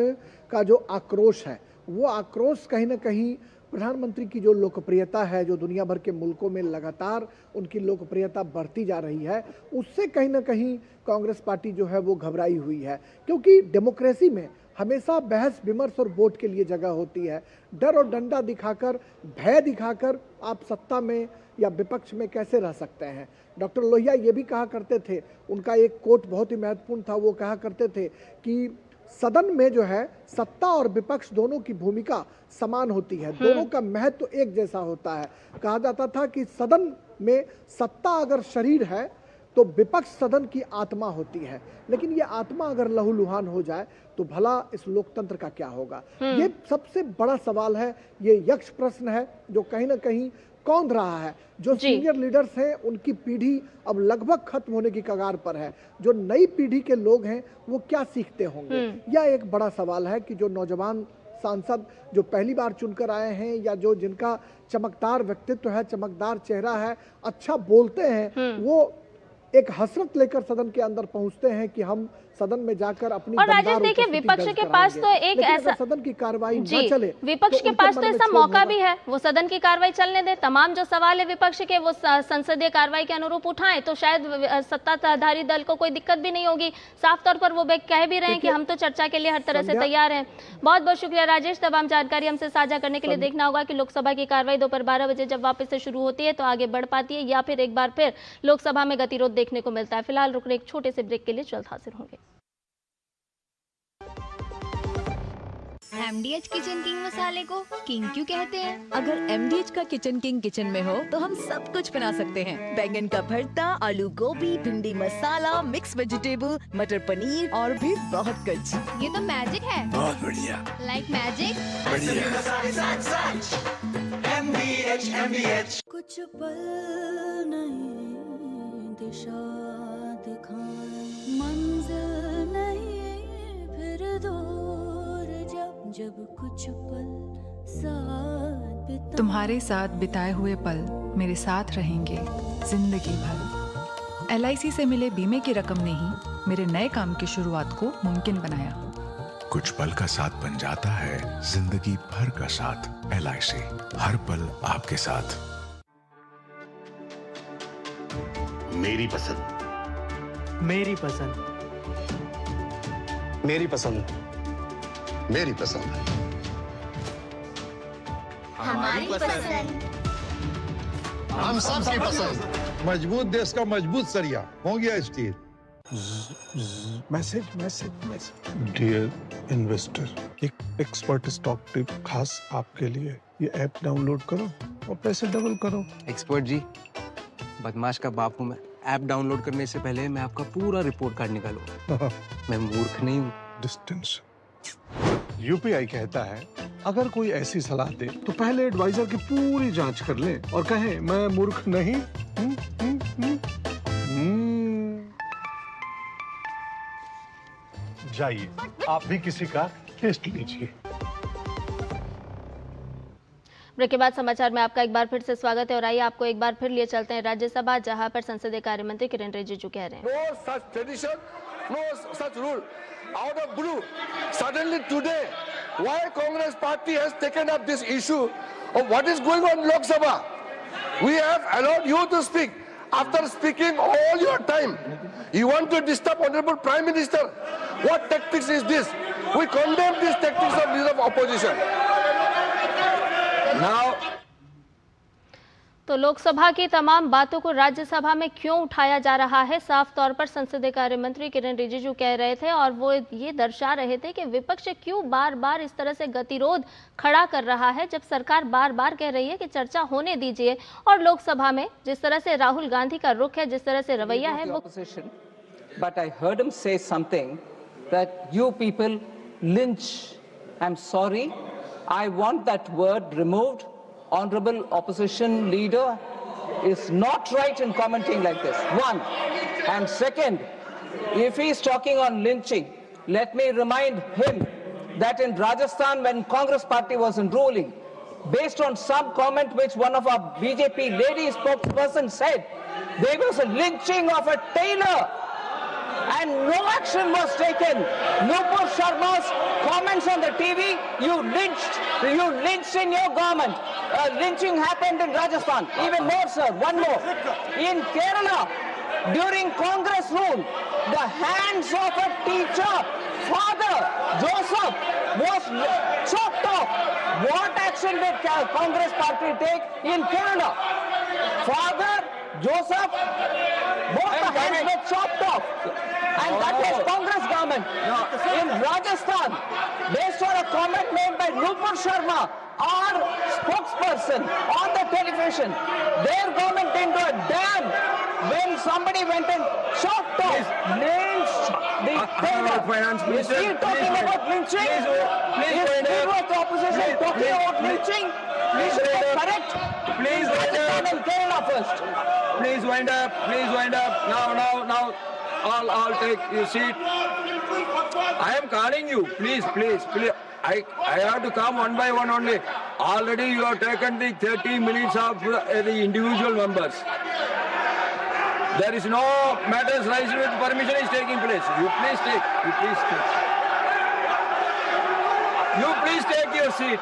का जो आक्रोश है, वो आक्रोश कहीं ना कहीं प्रधानमंत्री की जो लोकप्रियता है, जो दुनिया भर के मुल्कों में लगातार उनकी लोकप्रियता बढ़ती जा रही है, उससे कहीं ना कहीं कांग्रेस पार्टी जो है वो घबराई हुई है। क्योंकि डेमोक्रेसी में हमेशा बहस विमर्श और वोट के लिए जगह होती है। डर और डंडा दिखाकर, भय दिखाकर आप सत्ता में या विपक्ष में कैसे रह सकते हैं? डॉक्टर लोहिया ये भी कहा करते थे, उनका एक कोट बहुत ही महत्वपूर्ण था, वो कहा करते थे कि सदन में जो है सत्ता और विपक्ष दोनों की भूमिका समान होती है, दोनों का महत्व एक जैसा होता है। कहा जाता था कि सदन में सत्ता अगर शरीर है तो विपक्ष सदन की आत्मा होती है, लेकिन ये आत्मा अगर लहूलुहान हो जाए तो भला इस लोकतंत्र का क्या होगा? ये सबसे बड़ा सवाल है, ये यक्ष प्रश्न है जो कहीं ना कहीं कौंध रहा है। जो सीनियर लीडर्स हैं उनकी पीढ़ी अब लगभग खत्म होने की कगार पर है, जो नई पीढ़ी के लोग हैं वो क्या सीखते होंगे? यह एक बड़ा सवाल है कि जो नौजवान सांसद जो पहली बार चुनकर आए हैं, या जो जिनका चमकदार व्यक्तित्व है, चमकदार चेहरा है, अच्छा बोलते हैं, वो एक हसरत लेकर सदन के अंदर पहुंचते हैं कि हम सदन में जाकर अपनी और राजेश देखिए, विपक्ष के पास तो एक ऐसा सदन की कार्रवाई न चले, विपक्ष के पास तो ऐसा मौका भी है, वो सदन की कार्रवाई चलने दे, तमाम जो सवाल है विपक्ष के वो संसदीय कार्रवाई के अनुरूप उठाएं, तो शायद सत्ताधारी दल को कोई दिक्कत भी नहीं होगी। साफ तौर पर वो कह भी रहे हैं कि हम तो चर्चा के लिए हर तरह से तैयार हैं। बहुत बहुत शुक्रिया राजेश, तमाम जानकारी हमसे साझा करने के लिए। देखना होगा कि लोकसभा की कार्रवाई दोपहर 12 बजे जब वापस से शुरू होती है तो आगे बढ़ पाती है, या फिर एक बार फिर लोकसभा में गतिरोध देखने को मिलता है। फिलहाल रुकने एक छोटे से ब्रेक के लिए जल्द हाजिर होंगे। MDH किचन किंग मसाले को किंग क्यों कहते हैं? अगर MDH का किचन किंग किचन में हो तो हम सब कुछ बना सकते हैं। बैंगन का भरता, आलू गोभी, भिंडी मसाला, मिक्स वेजिटेबल, मटर पनीर और भी बहुत कुछ। ये तो मैजिक है। बहुत बढ़िया। Like magic. MDH। कुछ पल नहीं दिशा दिखाए, मंजिल नहीं फिर दूर, जब कुछ पल साथ बिताए। तुम्हारे साथ बिताए हुए पल मेरे साथ रहेंगे जिंदगी भर। LIC से मिले बीमे की रकम ने ही मेरे नए काम की शुरुआत को मुमकिन बनाया। कुछ पल का साथ बन जाता है जिंदगी भर का साथ। LIC, हर पल आपके साथ। मेरी पसंद, मेरी पसंद, मेरी पसंद, मेरी पसंद, हमारी पसंद, हम सबकी पसंद। मजबूत देश का मजबूत सरिया हो गया steel. Message message message. Dear investor, एक एक्सपर्ट स्टॉक टिप खास आपके लिए। ये ऐप डाउनलोड करो और पैसे डबल करो। एक्सपर्ट जी, बदमाश का बाप हूं मैं। ऐप डाउनलोड करने से पहले मैं आपका पूरा रिपोर्ट कार्ड निकालूंगा। मैं मूर्ख नहीं हूँ। डिस्टेंस। यूपीआई कहता है अगर कोई ऐसी सलाह दे तो पहले एडवाइजर की पूरी जांच कर ले और कहे मैं मूर्ख नहीं। जाइए आप भी किसी का टेस्ट लीजिए। ब्रेक के बाद समाचार में आपका एक बार फिर से स्वागत है और आइए आपको एक बार फिर लिए चलते हैं राज्यसभा, जहां पर संसदीय कार्य मंत्री किरेन रिजिजू कह रहे हैं No such tradition, no such rule. Out of blue, suddenly today, why Congress party has taken up this issue of what is going on in Lok Sabha? We have allowed you to speak. After speaking all your time, you want to disturb Honorable Prime Minister. What tactics is this? We condemn these tactics of leader of opposition. Now, तो लोकसभा की तमाम बातों को राज्यसभा में क्यों उठाया जा रहा है, साफ तौर पर संसदीय कार्य मंत्री किरेन रिजिजू कह रहे थे और वो ये दर्शा रहे थे कि विपक्ष क्यों बार बार इस तरह से गतिरोध खड़ा कर रहा है, जब सरकार बार बार कह रही है कि चर्चा होने दीजिए। और लोकसभा में जिस तरह से राहुल गांधी का रुख है, जिस तरह से रवैया है वो But I heard him say something that you people lynch. I'm sorry. I want that word removed. Honorable opposition leader is not right in commenting like this. One. And second, if he's talking on lynching, let me remind him that in Rajasthan, when Congress party was in ruling, based on some comment which one of our BJP lady spokesperson said, there was a lynching of a tailor. And no action was taken. Nupur Sharma's comments on the TV, you lynched in your government. Lynching happened in Rajasthan. Even more, sir, one more. In Kerala, during Congress rule, the hands of a teacher, Father Joseph, was chopped off. What action did Congress party take in Kerala? Father Joseph, both the hands were chopped off. And that is Congress government. In Rajasthan, based on a comment made by Nupur Sharma, our spokesperson on the television, their government into a dam when somebody went and chopped off, lynched the tailor. Is he talking about lynching? Is he was the opposition talking about lynching? We should get correct. Please wind up. And Kerala first. Please wind up. Please wind up. Now. I'll take your seat. I am calling you. Please. I have to come one by one only. Already you have taken the 30 minutes of the individual members. There is no matters raised with permission is taking place. You please take your seat.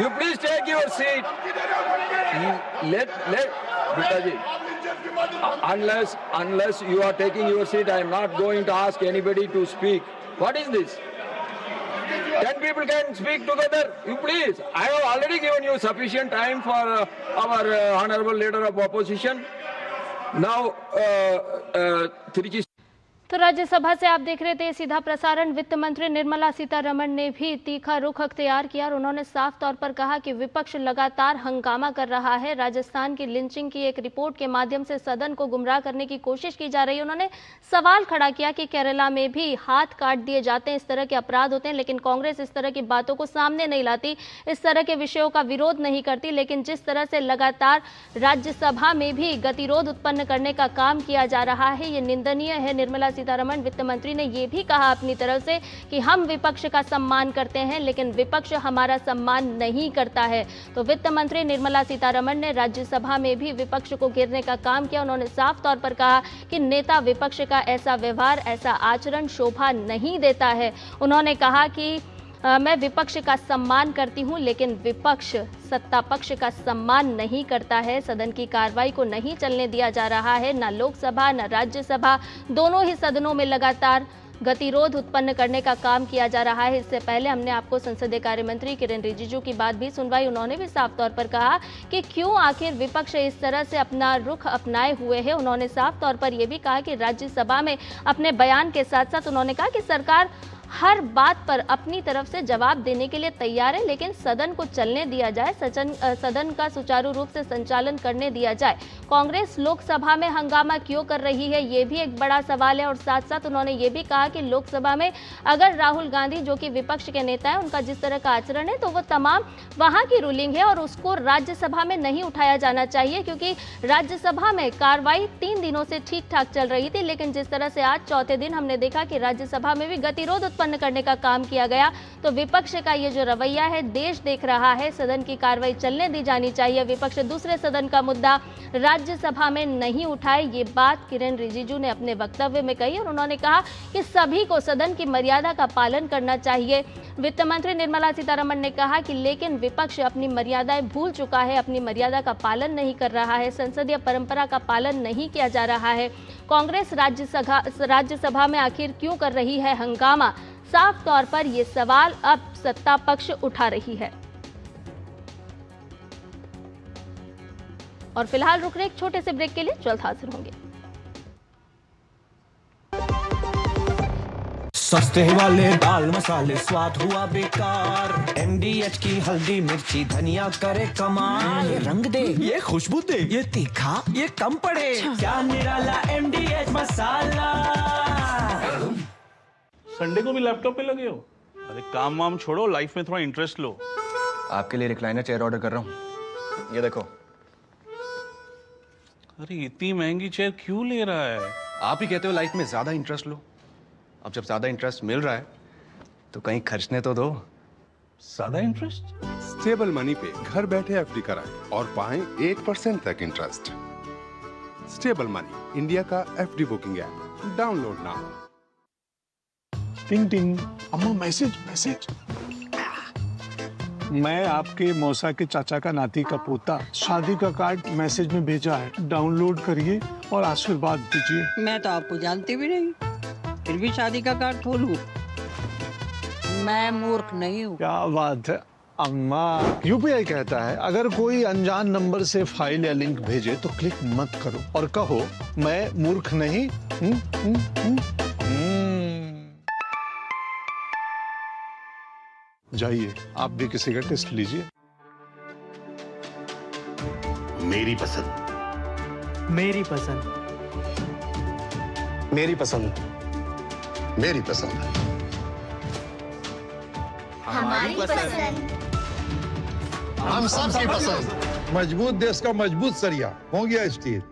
You please take your seat. Let Bitaji. Unless you are taking your seat, I am not going to ask anybody to speak. What is this? 10 people can speak together. You please. I have already given you sufficient time for our honorable leader of opposition. Now, Trichy. तो राज्यसभा से आप देख रहे थे सीधा प्रसारण। वित्त मंत्री निर्मला सीतारमण ने भी तीखा रुख अख्तियार किया और उन्होंने साफ तौर पर कहा कि विपक्ष लगातार हंगामा कर रहा है। राजस्थान की लिंचिंग की एक रिपोर्ट के माध्यम से सदन को गुमराह करने की कोशिश की जा रही है। उन्होंने सवाल खड़ा किया कि केरला में भी हाथ काट दिए जाते हैं, इस तरह के अपराध होते हैं, लेकिन कांग्रेस इस तरह की बातों को सामने नहीं लाती, इस तरह के विषयों का विरोध नहीं करती। लेकिन जिस तरह से लगातार राज्यसभा में भी गतिरोध उत्पन्न करने का काम किया जा रहा है, ये निंदनीय है। निर्मला सीतारमण वित्त मंत्री ने यह भी कहा अपनी तरफ से कि हम विपक्ष का सम्मान करते हैं, लेकिन विपक्ष हमारा सम्मान नहीं करता है। तो वित्त मंत्री निर्मला सीतारमण ने राज्यसभा में भी विपक्ष को घेरने का काम किया। उन्होंने साफ तौर पर कहा कि नेता विपक्ष का ऐसा व्यवहार, ऐसा आचरण शोभा नहीं देता है। उन्होंने कहा कि मैं विपक्ष का सम्मान करती हूं, लेकिन विपक्ष सत्ता पक्ष का सम्मान नहीं करता है। सदन की कार्रवाई को नहीं चलने दिया जा रहा है। न लोकसभा न राज्यसभा, दोनों ही सदनों में लगातार गतिरोध उत्पन्न करने का काम किया जा रहा है। इससे पहले हमने आपको संसदीय कार्य मंत्री किरेन रिजिजू की बात भी सुनवाई। उन्होंने भी साफ तौर पर कहा कि क्यों आखिर विपक्ष इस तरह से अपना रुख अपनाए हुए है। उन्होंने साफ तौर पर यह भी कहा कि राज्यसभा में अपने बयान के साथ साथ उन्होंने कहा कि सरकार हर बात पर अपनी तरफ से जवाब देने के लिए तैयार है, लेकिन सदन को चलने दिया जाए, सदन का सुचारू रूप से संचालन करने दिया जाए। कांग्रेस लोकसभा में हंगामा क्यों कर रही है, ये भी एक बड़ा सवाल है। और साथ साथ उन्होंने ये भी कहा कि लोकसभा में अगर राहुल गांधी जो कि विपक्ष के नेता है, उनका जिस तरह का आचरण है तो वो तमाम वहां की रूलिंग है और उसको राज्यसभा में नहीं उठाया जाना चाहिए, क्योंकि राज्यसभा में कार्रवाई 3 दिनों से ठीक ठाक चल रही थी। लेकिन जिस तरह से आज चौथे दिन हमने देखा कि राज्यसभा में भी गतिरोध उत्पन्न करने का काम किया गया, तो विपक्ष का ये जो रवैया है देश देख रहा है। सदन की कार्रवाई चलने दी जानी चाहिए। विपक्ष दूसरे सदन का मुद्दा राज्यसभा में नहीं उठाए, ये बात किरेन रिजिजू ने अपने वक्तव्य में कही और उन्होंने कहा कि सभी को सदन की मर्यादा का पालन करना चाहिए। वित्त मंत्री निर्मला सीतारमण ने कहा कि लेकिन विपक्ष अपनी मर्यादाएं भूल चुका है, अपनी मर्यादा का पालन नहीं कर रहा है, संसदीय परंपरा का पालन नहीं किया जा रहा है। कांग्रेस राज्यसभा में आखिर क्यों कर रही है हंगामा, साफ तौर पर ये सवाल अब सत्ता पक्ष उठा रही है। और फिलहाल रुक रहे एक छोटे से ब्रेक के लिए, जल्द हाजिर होंगे। सस्ते वाले दाल मसाले स्वाद हुआ बेकार, MDH की हल्दी मिर्ची धनिया करे कमाल, ये रंग दे, ये खुशबू दे, ये तीखा, ये कम पड़े, क्या निराला MDH मसाला। संडे को भी लैपटॉप पे लगे हो? अरे काम वाम छोड़ो, लाइफ में थोड़ा इंटरेस्ट लो। आपके लिए रिक्लाइनर चेयर ऑर्डर कर रहा हूँ, ये देखो। अरे इतनी महंगी चेयर क्यों ले रहा है? आप ही कहते हो लाइफ में ज्यादा इंटरेस्ट लो। अब जब ज्यादा इंटरेस्ट मिल रहा है तो कहीं खर्चने तो दो। ज्यादा इंटरेस्ट? स्टेबल मनी पे घर बैठे एफडी कराएं और पाएं 1% तक इंटरेस्ट। स्टेबल मनी, इंडिया का FD booking app, download now. टिंग टिंग, अम्मा मैसेज। मैं आपके मौसा के चाचा का नाती का पोता, शादी का कार्ड मैसेज में भेजा है, डाउनलोड करिए और आशीर्वाद दीजिए। मैं तो आपको जानती भी नहीं, फिर भी शादी का कार्ड खोलूं? मैं मूर्ख नहीं हूँ। क्या बात है अम्मा। UPI कहता है अगर कोई अनजान नंबर से फाइल या लिंक भेजे तो क्लिक मत करो और कहो मैं मूर्ख नहीं। जाइए आप भी किसी का टेस्ट लीजिए। मेरी पसंद, मेरी पसंद, मेरी पसंद, मेरी पसंद है। हमारी पसंद, हम सबकी पसंद। मजबूत देश का मजबूत सरिया हो गया स्टील।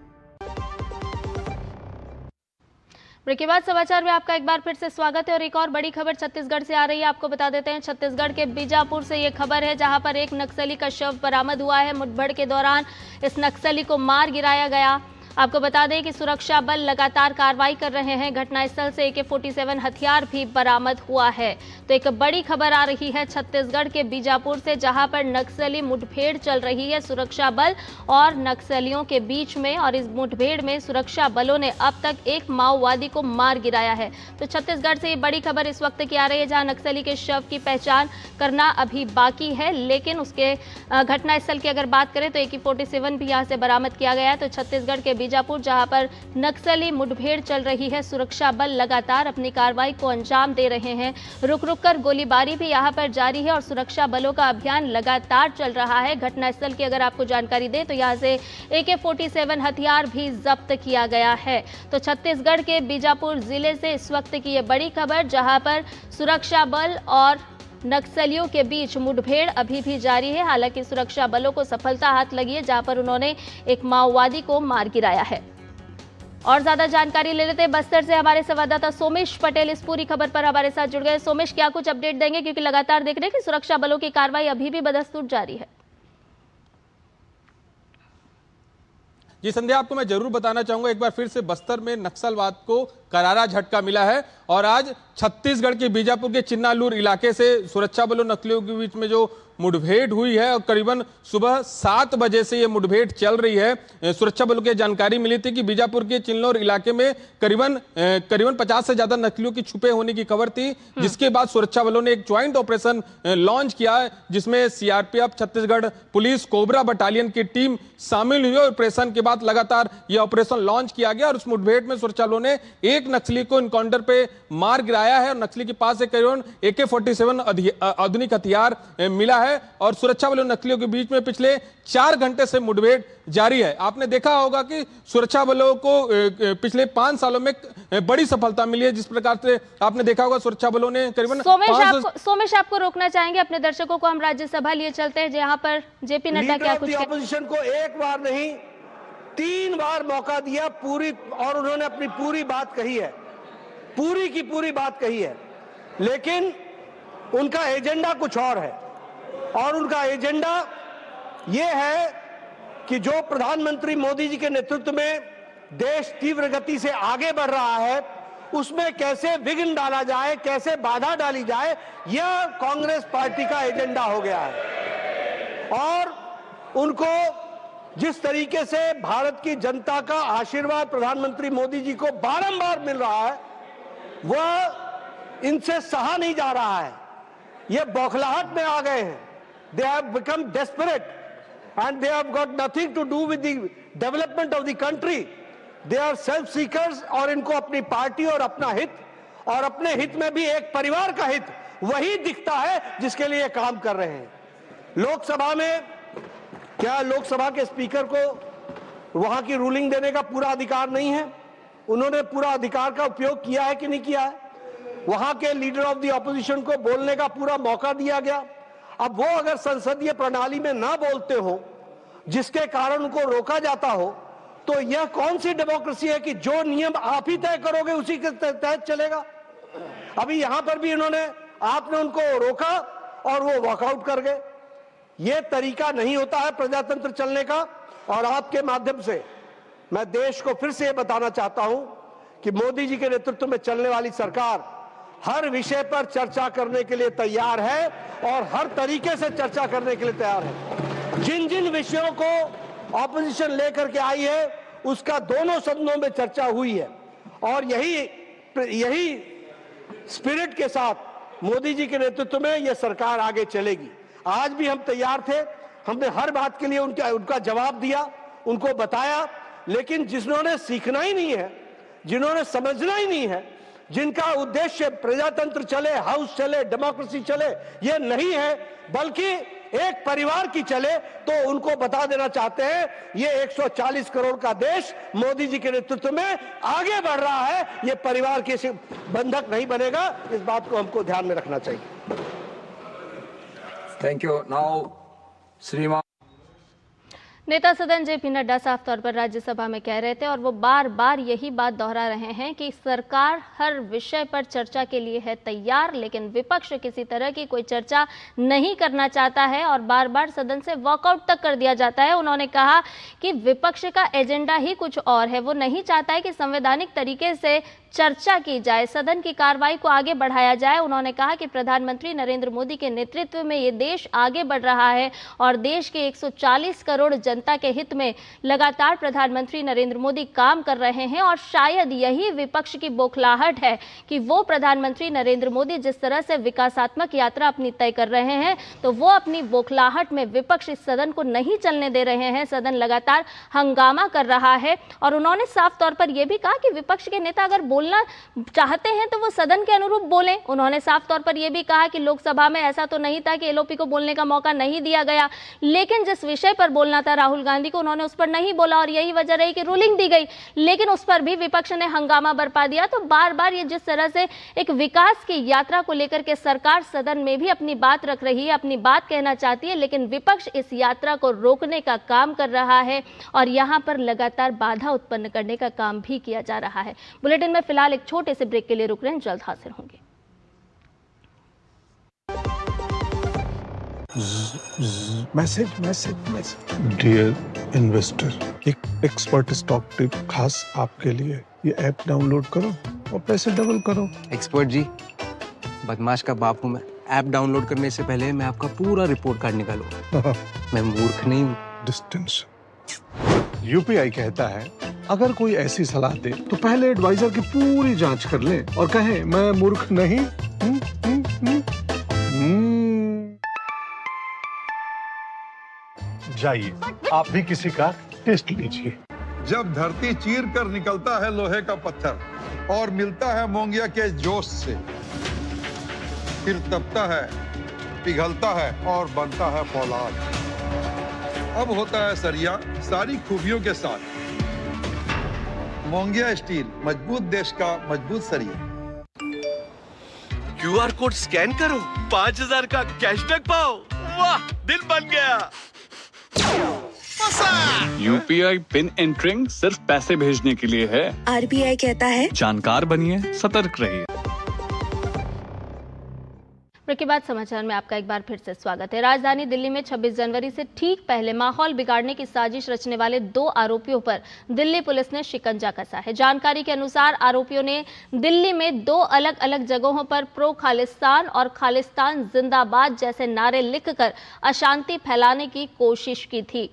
ब्रेक के बाद समाचार में आपका एक बार फिर से स्वागत है और एक और बड़ी खबर छत्तीसगढ़ से आ रही है। आपको बता देते हैं छत्तीसगढ़ के बीजापुर से ये खबर है, जहां पर एक नक्सली का शव बरामद हुआ है। मुठभेड़ के दौरान इस नक्सली को मार गिराया गया। आपको बता दें कि सुरक्षा बल लगातार कार्रवाई कर रहे हैं। घटनास्थल से AK-47 हथियार भी बरामद हुआ है। तो एक बड़ी खबर आ रही है छत्तीसगढ़ के बीजापुर से, जहां पर नक्सली मुठभेड़ चल रही है सुरक्षा बल और नक्सलियों के बीच में। और इस मुठभेड़ में सुरक्षा बलों ने अब तक एक माओवादी को मार गिराया है। तो छत्तीसगढ़ से ये बड़ी खबर इस वक्त की आ रही है, जहां नक्सली के शव की पहचान करना अभी बाकी है। लेकिन उसके घटनास्थल की अगर बात करें तो AK-47 भी यहाँ से बरामद किया गया है। तो छत्तीसगढ़ के बीजापुर, जहां पर नक्सली मुठभेड़ चल रही है, सुरक्षा बल लगातार अपनी कार्रवाई को अंजाम दे रहे हैं। रुक रुक कर गोलीबारी भी यहां पर जारी है और सुरक्षा बलों का अभियान लगातार चल रहा है। घटनास्थल की अगर आपको जानकारी दें तो यहां से AK-47 हथियार भी जब्त किया गया है। तो छत्तीसगढ़ के बीजापुर जिले से इस वक्त की ये बड़ी खबर, जहां पर सुरक्षा बल और नक्सलियों के बीच मुठभेड़ अभी भी जारी है। हालांकि सुरक्षा बलों को सफलता हाथ लगी है, जहां पर उन्होंने एक माओवादी को मार गिराया है। और ज्यादा जानकारी ले लेते हैं बस्तर से। हमारे संवाददाता सोमेश पटेल इस पूरी खबर पर हमारे साथ जुड़ गए। सोमेश, क्या कुछ अपडेट देंगे, क्योंकि लगातार देख रहे हैं कि सुरक्षा बलों की कार्रवाई अभी भी बदस्तूर जारी है। जी संध्या, आपको मैं जरूर बताना चाहूंगा, एक बार फिर से बस्तर में नक्सलवाद को करारा झटका मिला है और आज छत्तीसगढ़ के बीजापुर के चिन्नालूर इलाके से सुरक्षा बलों नक्सलियों के बीच में जो मुठभेड़ हुई है और करीबन सुबह 7 बजे से ये मुठभेड़ चल रही है। सुरक्षा बलों की जानकारी मिली थी कि बीजापुर के चिल्लौर इलाके में करीबन 50 से ज्यादा नक्सलियों की छुपे होने की खबर थी, जिसके बाद सुरक्षा बलों ने एक ज्वाइंट ऑपरेशन लॉन्च किया है, जिसमें CRPF, Chhattisgarh police, cobra battalion की टीम शामिल हुई। ऑपरेशन के बाद लगातार यह ऑपरेशन लॉन्च किया गया और उस मुठभेड़ में सुरक्षा बलों ने एक नक्सली को इनकाउंटर पे मार गिराया है और नक्सली के पास से करीबन AK-47 आधुनिक हथियार मिला है और सुरक्षा बलों नक्सलियों के बीच में पिछले 4 घंटे से मुठभेड़ जारी है। आपने देखा होगा कि सुरक्षा बलों को पिछले 5 सालों में बड़ी सफलता मिली है। जिस प्रकार से आपने देखा होगा सुरक्षा बलों ने करीबन सोमेश आपको रोकना चाहेंगे, अपने दर्शकों को हम राज्यसभा लिए चलते हैं जहां पर जेपी नड्डा क्या कुछ ऑपोजिशन को एक बार नहीं 3 बार मौका दिया पूरी, और उन्होंने अपनी पूरी बात कही है, पूरी की पूरी बात कही है, लेकिन उनका एजेंडा कुछ और है। और उनका एजेंडा यह है कि जो प्रधानमंत्री मोदी जी के नेतृत्व में देश तीव्र गति से आगे बढ़ रहा है उसमें कैसे विघ्न डाला जाए, कैसे बाधा डाली जाए, यह कांग्रेस पार्टी का एजेंडा हो गया है। और उनको जिस तरीके से भारत की जनता का आशीर्वाद प्रधानमंत्री मोदी जी को बारंबार मिल रहा है वह इनसे सहा नहीं जा रहा है। ये बौखलाहट में आ गए हैं। They have become desperate and they have got nothing to do with the development of the country. They are self seekers और इनको अपनी पार्टी और अपना हित और अपने हित में भी एक परिवार का हित वही दिखता है जिसके लिए काम कर रहे हैं। लोकसभा में क्या लोकसभा के स्पीकर को वहां की रूलिंग देने का पूरा अधिकार नहीं है? उन्होंने पूरा अधिकार का उपयोग किया है कि नहीं किया है? वहां के लीडर ऑफ द ऑपोजिशन को बोलने का पूरा मौका दिया गया। अब वो अगर संसदीय प्रणाली में ना बोलते हो जिसके कारण उनको रोका जाता हो तो यह कौन सी डेमोक्रेसी है कि जो नियम आप ही तय करोगे उसी के तहत चलेगा? अभी यहां पर भी आपने उनको रोका और वो वॉकआउट कर गए। यह तरीका नहीं होता है प्रजातंत्र चलने का। और आपके माध्यम से मैं देश को फिर से बताना चाहता हूं कि मोदी जी के नेतृत्व में चलने वाली सरकार हर विषय पर चर्चा करने के लिए तैयार है और हर तरीके से चर्चा करने के लिए तैयार है। जिन जिन विषयों को ऑपोजिशन लेकर के आई है उसका दोनों सदनों में चर्चा हुई है और यही स्पिरिट के साथ मोदी जी के नेतृत्व में यह सरकार आगे चलेगी। आज भी हम तैयार थे, हमने हर बात के लिए उनका जवाब दिया, उनको बताया, लेकिन जिन्होंने सीखना ही नहीं है, जिन्होंने समझना ही नहीं है, जिनका उद्देश्य प्रजातंत्र चले, हाउस चले, डेमोक्रेसी चले, ये नहीं है बल्कि एक परिवार की चले, तो उनको बता देना चाहते हैं ये 140 करोड़ का देश मोदी जी के नेतृत्व में आगे बढ़ रहा है, ये परिवार के बंधक नहीं बनेगा। इस बात को हमको ध्यान में रखना चाहिए। Thank you. नाउ श्रीमान नेता सदन जेपी नड्डा साफ तौर पर राज्यसभा में कह रहे थे और वो बार बार यही बात दोहरा रहे हैं कि सरकार हर विषय पर चर्चा के लिए है तैयार, लेकिन विपक्ष किसी तरह की कोई चर्चा नहीं करना चाहता है और बार बार सदन से वॉकआउट तक कर दिया जाता है। उन्होंने कहा कि विपक्ष का एजेंडा ही कुछ और है, वो नहीं चाहता है कि संवैधानिक तरीके से चर्चा की जाए, सदन की कार्रवाई को आगे बढ़ाया जाए। उन्होंने कहा कि प्रधानमंत्री नरेंद्र मोदी के नेतृत्व में ये देश आगे बढ़ रहा है और देश के 140 करोड़ जनता के हित में लगातार प्रधानमंत्री नरेंद्र मोदी काम कर रहे हैं और शायद यही विपक्ष की बौखलाहट है कि वो प्रधानमंत्री नरेंद्र मोदी जिस तरह से विकासात्मक यात्रा अपनी तय कर रहे हैं तो वो अपनी बौखलाहट में विपक्ष इस सदन को नहीं चलने दे रहे हैं। सदन लगातार हंगामा कर रहा है और उन्होंने साफ तौर पर यह भी कहा कि विपक्ष के नेता अगर बोलना चाहते हैं तो वो सदन के अनुरूप बोलें। उन्होंने साफ तौर पर यह भी कहा कि लोकसभा में ऐसा तो नहीं था कि एलओपी को बोलने का मौका नहीं दिया गया, लेकिन जिस विषय पर बोलना था राहुल गांधी को उन्होंने उस पर नहीं बोला और यही वजह रही कि रूलिंग दी गई, लेकिन उस पर भी विपक्ष ने हंगामा बरपा दिया। तो बार बार ये जिस तरह से एक विकास की यात्रा को लेकर के सरकार सदन में भी अपनी बात रख रही है, अपनी बात कहना चाहती है, लेकिन विपक्ष इस यात्रा को रोकने का काम कर रहा है और यहां पर लगातार बाधा उत्पन्न करने का काम भी किया जा रहा है। बुलेटिन में फिलहाल एक छोटे से ब्रेक के लिए रुक रहे हैं, जल्द हाजिर होंगे। मैसेज डियर इन्वेस्टर, एक एक्सपर्ट स्टॉक टिप खास आपके लिए। ये ऐप डाउनलोड करो और पैसे डबल करो। एक्सपर्ट जी, बदमाश का बाप हूं मैं। ऐप डाउनलोड करने से पहले मैं आपका पूरा रिपोर्ट कार्ड निकालूंगा। मैं मूर्ख नहीं हूँ। डिस्टेंस। यूपीआई कहता है अगर कोई ऐसी सलाह दे तो पहले एडवाइजर की पूरी जांच कर ले और कहे मैं मूर्ख नहीं। जाइए आप भी किसी का टेस्ट लीजिए। जब धरती चीर कर निकलता है लोहे का पत्थर और मिलता है मोंगिया के जोश से, फिर तपता है, पिघलता है और बनता है फौलाद। अब होता है सरिया सारी खूबियों के साथ। मोंगिया स्टील, मजबूत देश का मजबूत सरिया। क्यूआर कोड स्कैन करो, 5000 का कैशबैक पाओ। वाह, दिल बन गया। यूपीआई पिन एंटरिंग सिर्फ पैसे भेजने के लिए है। आरबीआई कहता है जानकार बनिए, सतर्क रहिए। ब्रेक के बाद समाचार में आपका एक बार फिर से स्वागत है। राजधानी दिल्ली में 26 जनवरी से ठीक पहले माहौल बिगाड़ने की साजिश रचने वाले 2 आरोपियों पर दिल्ली पुलिस ने शिकंजा कसा है। जानकारी के अनुसार आरोपियों ने दिल्ली में 2 अलग अलग जगहों पर प्रो खालिस्तान और खालिस्तान जिंदाबाद जैसे नारे लिखकर अशांति फैलाने की कोशिश की थी।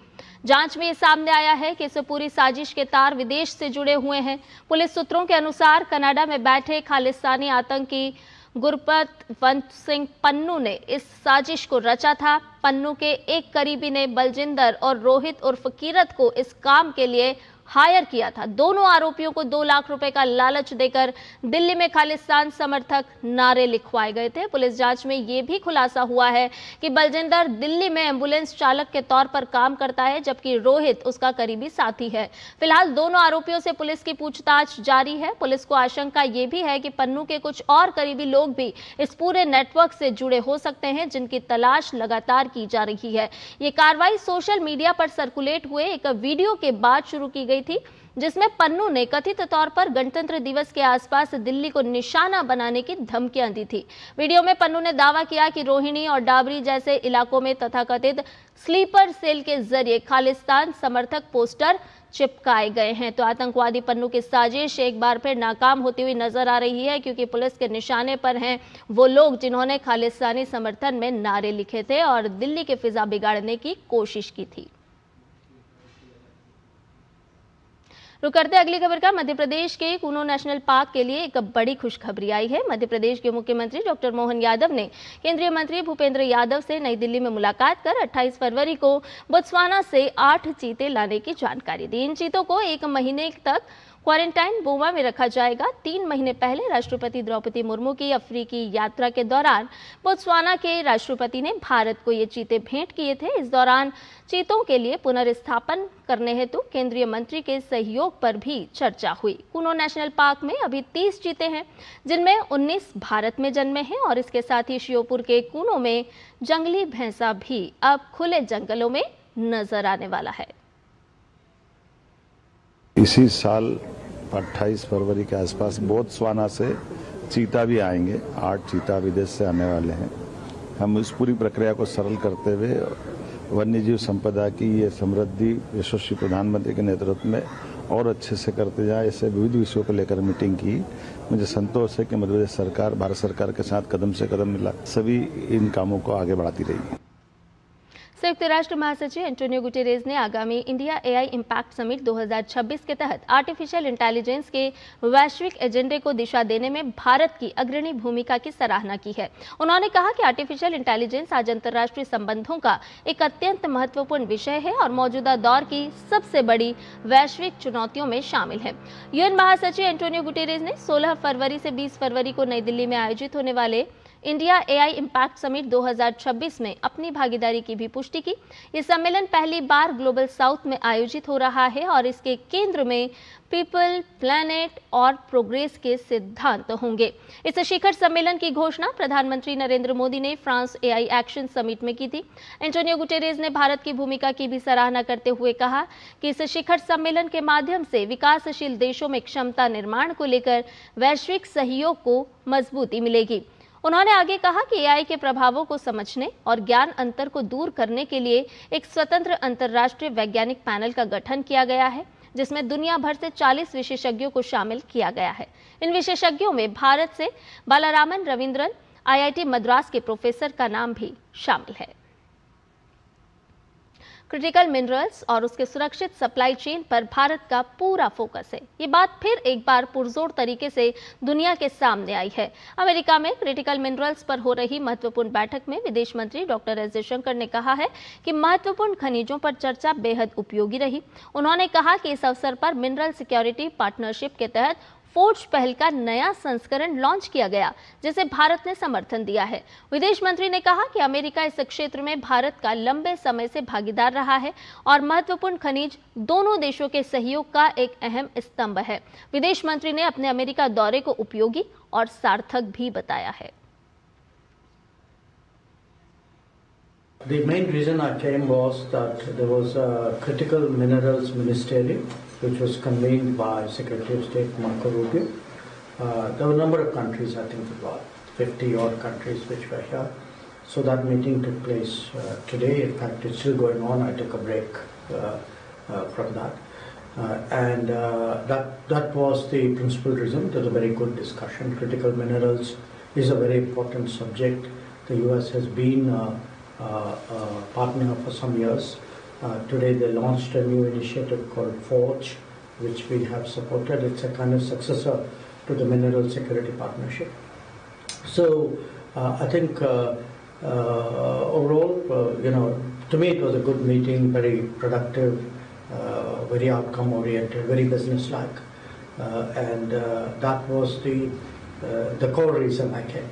जांच में ये सामने आया है कि इस पूरी साजिश के तार विदेश से जुड़े हुए हैं। पुलिस सूत्रों के अनुसार कनाडा में बैठे खालिस्तानी आतंकी गुरपतवंत सिंह पन्नू ने इस साजिश को रचा था। पन्नू के एक करीबी ने बलजिंदर और रोहित उर्फ कीरत को इस काम के लिए हायर किया था। दोनों आरोपियों को 2 लाख रुपए का लालच देकर दिल्ली में खालिस्तान समर्थक नारे लिखवाए गए थे। पुलिस जांच में यह भी खुलासा हुआ है कि बलजिंदर दिल्ली में एम्बुलेंस चालक के तौर पर काम करता है, जबकि रोहित उसका करीबी साथी है। फिलहाल दोनों आरोपियों से पुलिस की पूछताछ जारी है। पुलिस को आशंका ये भी है कि पन्नू के कुछ और करीबी लोग भी इस पूरे नेटवर्क से जुड़े हो सकते हैं, जिनकी तलाश लगातार की जा रही है। ये कार्रवाई सोशल मीडिया पर सर्कुलेट हुए एक वीडियो के बाद शुरू की गई थी, जिसमें पन्नू ने कथित तौर पर गणतंत्र दिवस के आसपास दिल्ली को निशाना बनाने की धमकियां दी थी। वीडियो में पन्नू ने दावा किया कि रोहिणी और डाबरी जैसे इलाकों में तथाकथित स्लीपर सेल के जरिए खालिस्तान समर्थक पोस्टर चिपकाए गए हैं। तो आतंकवादी पन्नू की साजिश एक बार फिर नाकाम होती हुई नजर आ रही है, क्योंकि पुलिस के निशाने पर हैं वो लोग जिन्होंने खालिस्तानी समर्थन में नारे लिखे थे और दिल्ली की फिजा बिगाड़ने की कोशिश की थी। रुक करते अगली खबर का। मध्य प्रदेश के कूनो नेशनल पार्क के लिए एक बड़ी खुशखबरी आई है। मध्य प्रदेश के मुख्यमंत्री डॉक्टर मोहन यादव ने केंद्रीय मंत्री भूपेंद्र यादव से नई दिल्ली में मुलाकात कर 28 फरवरी को बोत्सवाना से 8 चीते लाने की जानकारी दी। इन चीतों को 1 महीने तक क्वारंटाइन बोमा में रखा जाएगा। 3 महीने पहले राष्ट्रपति द्रौपदी मुर्मू की अफ्रीकी यात्रा के दौरान बोत्सवाना के राष्ट्रपति ने भारत को ये चीते भेंट किए थे। इस दौरान चीतों के लिए पुनर्स्थापन करने हेतु केंद्रीय मंत्री के सहयोग पर भी चर्चा हुई। कूनो नेशनल पार्क में अभी 30 चीते हैं, जिनमें 19 भारत में जन्मे हैं और इसके साथ ही श्योपुर के कूनो में जंगली भैंसा भी अब खुले जंगलों में नजर आने वाला है। इसी साल 28 फरवरी के आसपास बोत्सवाना से चीता भी आएंगे। 8 चीता विदेश से आने वाले हैं। हम इस पूरी प्रक्रिया को सरल करते हुए वन्यजीव संपदा की ये समृद्धि यशस्वी प्रधानमंत्री के नेतृत्व में और अच्छे से करते जाए, इससे विविध विषयों को लेकर मीटिंग की। मुझे संतोष है कि मध्य प्रदेश सरकार भारत सरकार के साथ कदम से कदम मिला सभी इन कामों को आगे बढ़ाती रही। संयुक्त राष्ट्र महासचिव एंटोनियो गुटेरेस ने आगामी इंडिया एआई इम्पैक्ट समिट 2026 के तहत आर्टिफिशियल इंटेलिजेंस के वैश्विक एजेंडे को दिशा देने में भारत की अग्रणी भूमिका की सराहना की है। उन्होंने कहा कि आर्टिफिशियल इंटेलिजेंस आज अंतर्राष्ट्रीय संबंधों का एक अत्यंत महत्वपूर्ण विषय है और मौजूदा दौर की सबसे बड़ी वैश्विक चुनौतियों में शामिल है। यूएन महासचिव एंटोनियो गुटेरेस ने 16 फरवरी से 20 फरवरी को नई दिल्ली में आयोजित होने वाले इंडिया एआई इम्पैक्ट समिट 2026 में अपनी भागीदारी की भी पुष्टि की। ये सम्मेलन पहली बार ग्लोबल साउथ में आयोजित हो रहा है और इसके केंद्र में पीपल, प्लैनेट और प्रोग्रेस के सिद्धांत होंगे। इस शिखर सम्मेलन की घोषणा प्रधानमंत्री नरेंद्र मोदी ने फ्रांस एआई एक्शन समिट में की थी। एंटोनियो गुटेरेस ने भारत की भूमिका की भी सराहना करते हुए कहा कि इस शिखर सम्मेलन के माध्यम से विकासशील देशों में क्षमता निर्माण को लेकर वैश्विक सहयोग को मजबूती मिलेगी। उन्होंने आगे कहा कि एआई के प्रभावों को समझने और ज्ञान अंतर को दूर करने के लिए एक स्वतंत्र अंतर्राष्ट्रीय वैज्ञानिक पैनल का गठन किया गया है, जिसमें दुनिया भर से 40 विशेषज्ञों को शामिल किया गया है। इन विशेषज्ञों में भारत से बालारामन रविंद्रन, IIT मद्रास के प्रोफेसर का नाम भी शामिल है। क्रिटिकल मिनरल्स और उसके सुरक्षित सप्लाई चेन पर भारत का पूरा फोकस है। ये बात फिर एक बार पुरजोर तरीके से दुनिया के सामने आई है। अमेरिका में क्रिटिकल मिनरल्स पर हो रही महत्वपूर्ण बैठक में विदेश मंत्री डॉक्टर एस जयशंकर ने कहा है कि महत्वपूर्ण खनिजों पर चर्चा बेहद उपयोगी रही। उन्होंने कहा कि इस अवसर पर मिनरल सिक्योरिटी पार्टनरशिप के तहत फोर्ज पहल का नया संस्करण लॉन्च किया गया, जिसे भारत ने समर्थन दिया है। विदेश मंत्री ने कहा कि अमेरिका इस क्षेत्र में भारत का लंबे समय से भागीदार रहा है और महत्वपूर्ण खनिज दोनों देशों के सहयोग का एक अहम स्तंभ है। विदेश मंत्री ने अपने अमेरिका दौरे को उपयोगी और सार्थक भी बताया है। The main reason I came was that there was a critical minerals ministerial which was convened by Secretary of State Marco Rubio. There were a number of countries, I think about 50 odd countries which were here. So that meeting took place today. In fact, it's still going on. I took a break from that. That was the principal reason. It was a very good discussion. Critical minerals is a very important subject. The US has been partner for some years. Today they launched a new initiative called Forge, which we have supported. It's a kind of successor to the Mineral Security Partnership. So I think overall, to me it was a good meeting, very productive, very outcome oriented, very business-like, and that was the core reason I came.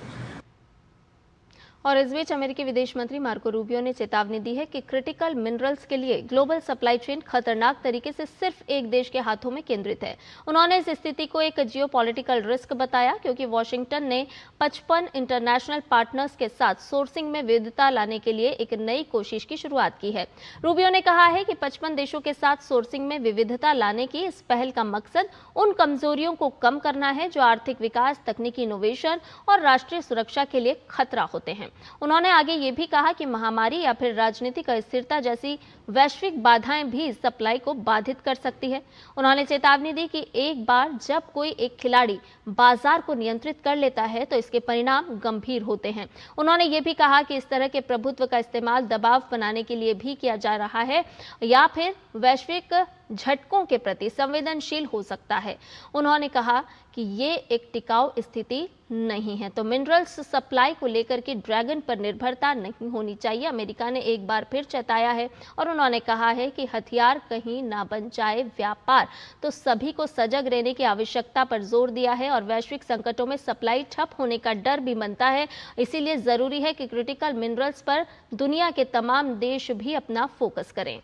और इस बीच अमेरिकी विदेश मंत्री मार्को रूबियो ने चेतावनी दी है कि क्रिटिकल मिनरल्स के लिए ग्लोबल सप्लाई चेन खतरनाक तरीके से सिर्फ एक देश के हाथों में केंद्रित है। उन्होंने इस स्थिति को एक जियोपॉलिटिकल रिस्क बताया, क्योंकि वॉशिंगटन ने 55 इंटरनेशनल पार्टनर्स के साथ सोर्सिंग में विविधता लाने के लिए एक नई कोशिश की शुरुआत की है। रूबियो ने कहा है कि 55 देशों के साथ सोर्सिंग में विविधता लाने की इस पहल का मकसद उन कमजोरियों को कम करना है जो आर्थिक विकास, तकनीकी इनोवेशन और राष्ट्रीय सुरक्षा के लिए खतरा होते हैं। उन्होंने आगे ये भी कहा कि महामारी या फिर राजनीतिक अस्थिरता जैसी वैश्विक बाधाएं भी सप्लाई को बाधित कर सकती है। उन्होंने चेतावनी दी कि एक बार जब कोई एक खिलाड़ी बाजार को नियंत्रित कर लेता है तो इसके परिणाम गंभीर होते हैं। उन्होंने ये भी कहा कि इस तरह के प्रभुत्व का इस्तेमाल दबाव बनाने के लिए भी किया जा रहा है या फिर वैश्विक झटकों के प्रति संवेदनशील हो सकता है। उन्होंने कहा कि ये एक टिकाऊ स्थिति नहीं है, तो मिनरल्स सप्लाई को लेकर के ड्रैगन पर निर्भरता नहीं होनी चाहिए, अमेरिका ने एक बार फिर चेताया है। और उन्होंने कहा है कि हथियार कहीं ना बन जाए व्यापार, तो सभी को सजग रहने की आवश्यकता पर जोर दिया है। और वैश्विक संकटों में सप्लाई ठप होने का डर भी बनता है, इसीलिए जरूरी है कि क्रिटिकल मिनरल्स पर दुनिया के तमाम देश भी अपना फोकस करें।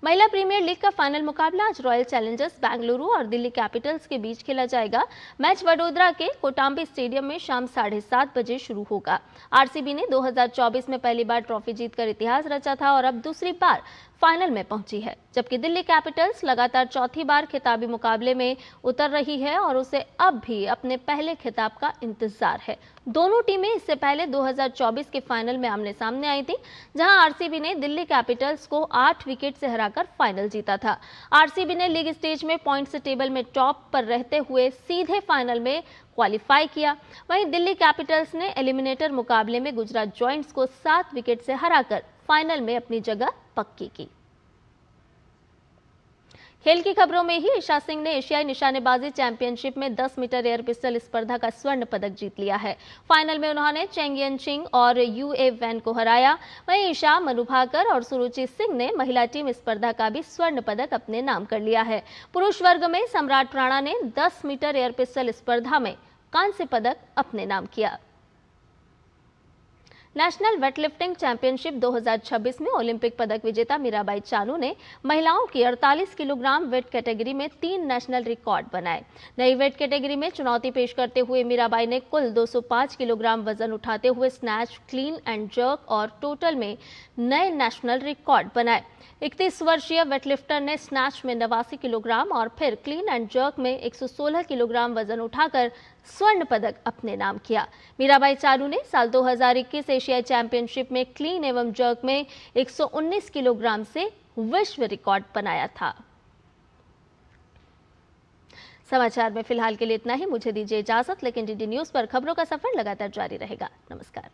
महिला प्रीमियर लीग का फाइनल मुकाबला आज रॉयल चैलेंजर्स बेंगलुरु और दिल्ली कैपिटल्स के बीच खेला जाएगा। मैच वडोदरा के कोटाम्बी स्टेडियम में शाम 7:30 बजे शुरू होगा। आरसीबी ने 2024 में पहली बार ट्रॉफी जीतकर इतिहास रचा था और अब दूसरी बार फाइनल में पहुंची है, जबकि दिल्ली कैपिटल्स लगातार चौथी बार खिताबी मुकाबले में उतर रही है और उसे अब भी अपने पहले खिताब का इंतजार है। दोनों टीमें इससे पहले 2024 के फाइनल में आमने सामने आई थी, जहां आरसीबी ने दिल्ली कैपिटल्स को 8 विकेट से हराकर फाइनल जीता था। आरसीबी ने लीग स्टेज में पॉइंट्स टेबल में टॉप पर रहते हुए सीधे फाइनल में क्वालिफाई किया। वहीं दिल्ली कैपिटल्स ने एलिमिनेटर मुकाबले में गुजरात जॉइंट्स को 7 विकेट से हराकर फाइनल में अपनी जगह पक्की की। खेल की खबरों में ही ईशा सिंह ने एशियाई निशानेबाजी चैंपियनशिप में 10 मीटर एयर पिस्टल स्पर्धा का स्वर्ण पदक जीत लिया है। फाइनल में उन्होंने चेंग यिनचिंग और यूए वैन को हराया। वहीं ईशा, मनु भाकर और सुरुचि सिंह ने महिला टीम स्पर्धा का भी स्वर्ण पदक अपने नाम कर लिया है। पुरुष वर्ग में सम्राट राणा ने 10 मीटर एयर पिस्टल स्पर्धा में कांस्य पदक अपने नाम किया। नेशनल वेटलिफ्टिंग चैंपियनशिप 2026 में ओलंपिक पदक विजेता मीराबाई चानू ने महिलाओं की 48 किलोग्राम वेट कैटेगरी में 3 नेशनल रिकॉर्ड बनाए। नई वेट कैटेगरी में चुनौती पेश करते हुए मीराबाई ने कुल 205 किलोग्राम वजन उठाते हुए स्नैच, क्लीन एंड जर्क और टोटल में नए नेशनल रिकॉर्ड बनाए। 31 वर्षीय वेटलिफ्टर ने स्नैच में 89 किलोग्राम और फिर क्लीन एंड जर्क में 116 किलोग्राम वजन उठाकर स्वर्ण पदक अपने नाम किया। मीराबाई चानू ने साल 2021 एशियाई चैंपियनशिप में क्लीन एवं जर्क में 119 किलोग्राम से विश्व रिकॉर्ड बनाया था। समाचार में फिलहाल के लिए इतना ही। मुझे दीजिए इजाजत, लेकिन डीडी न्यूज पर खबरों का सफर लगातार जारी रहेगा। नमस्कार।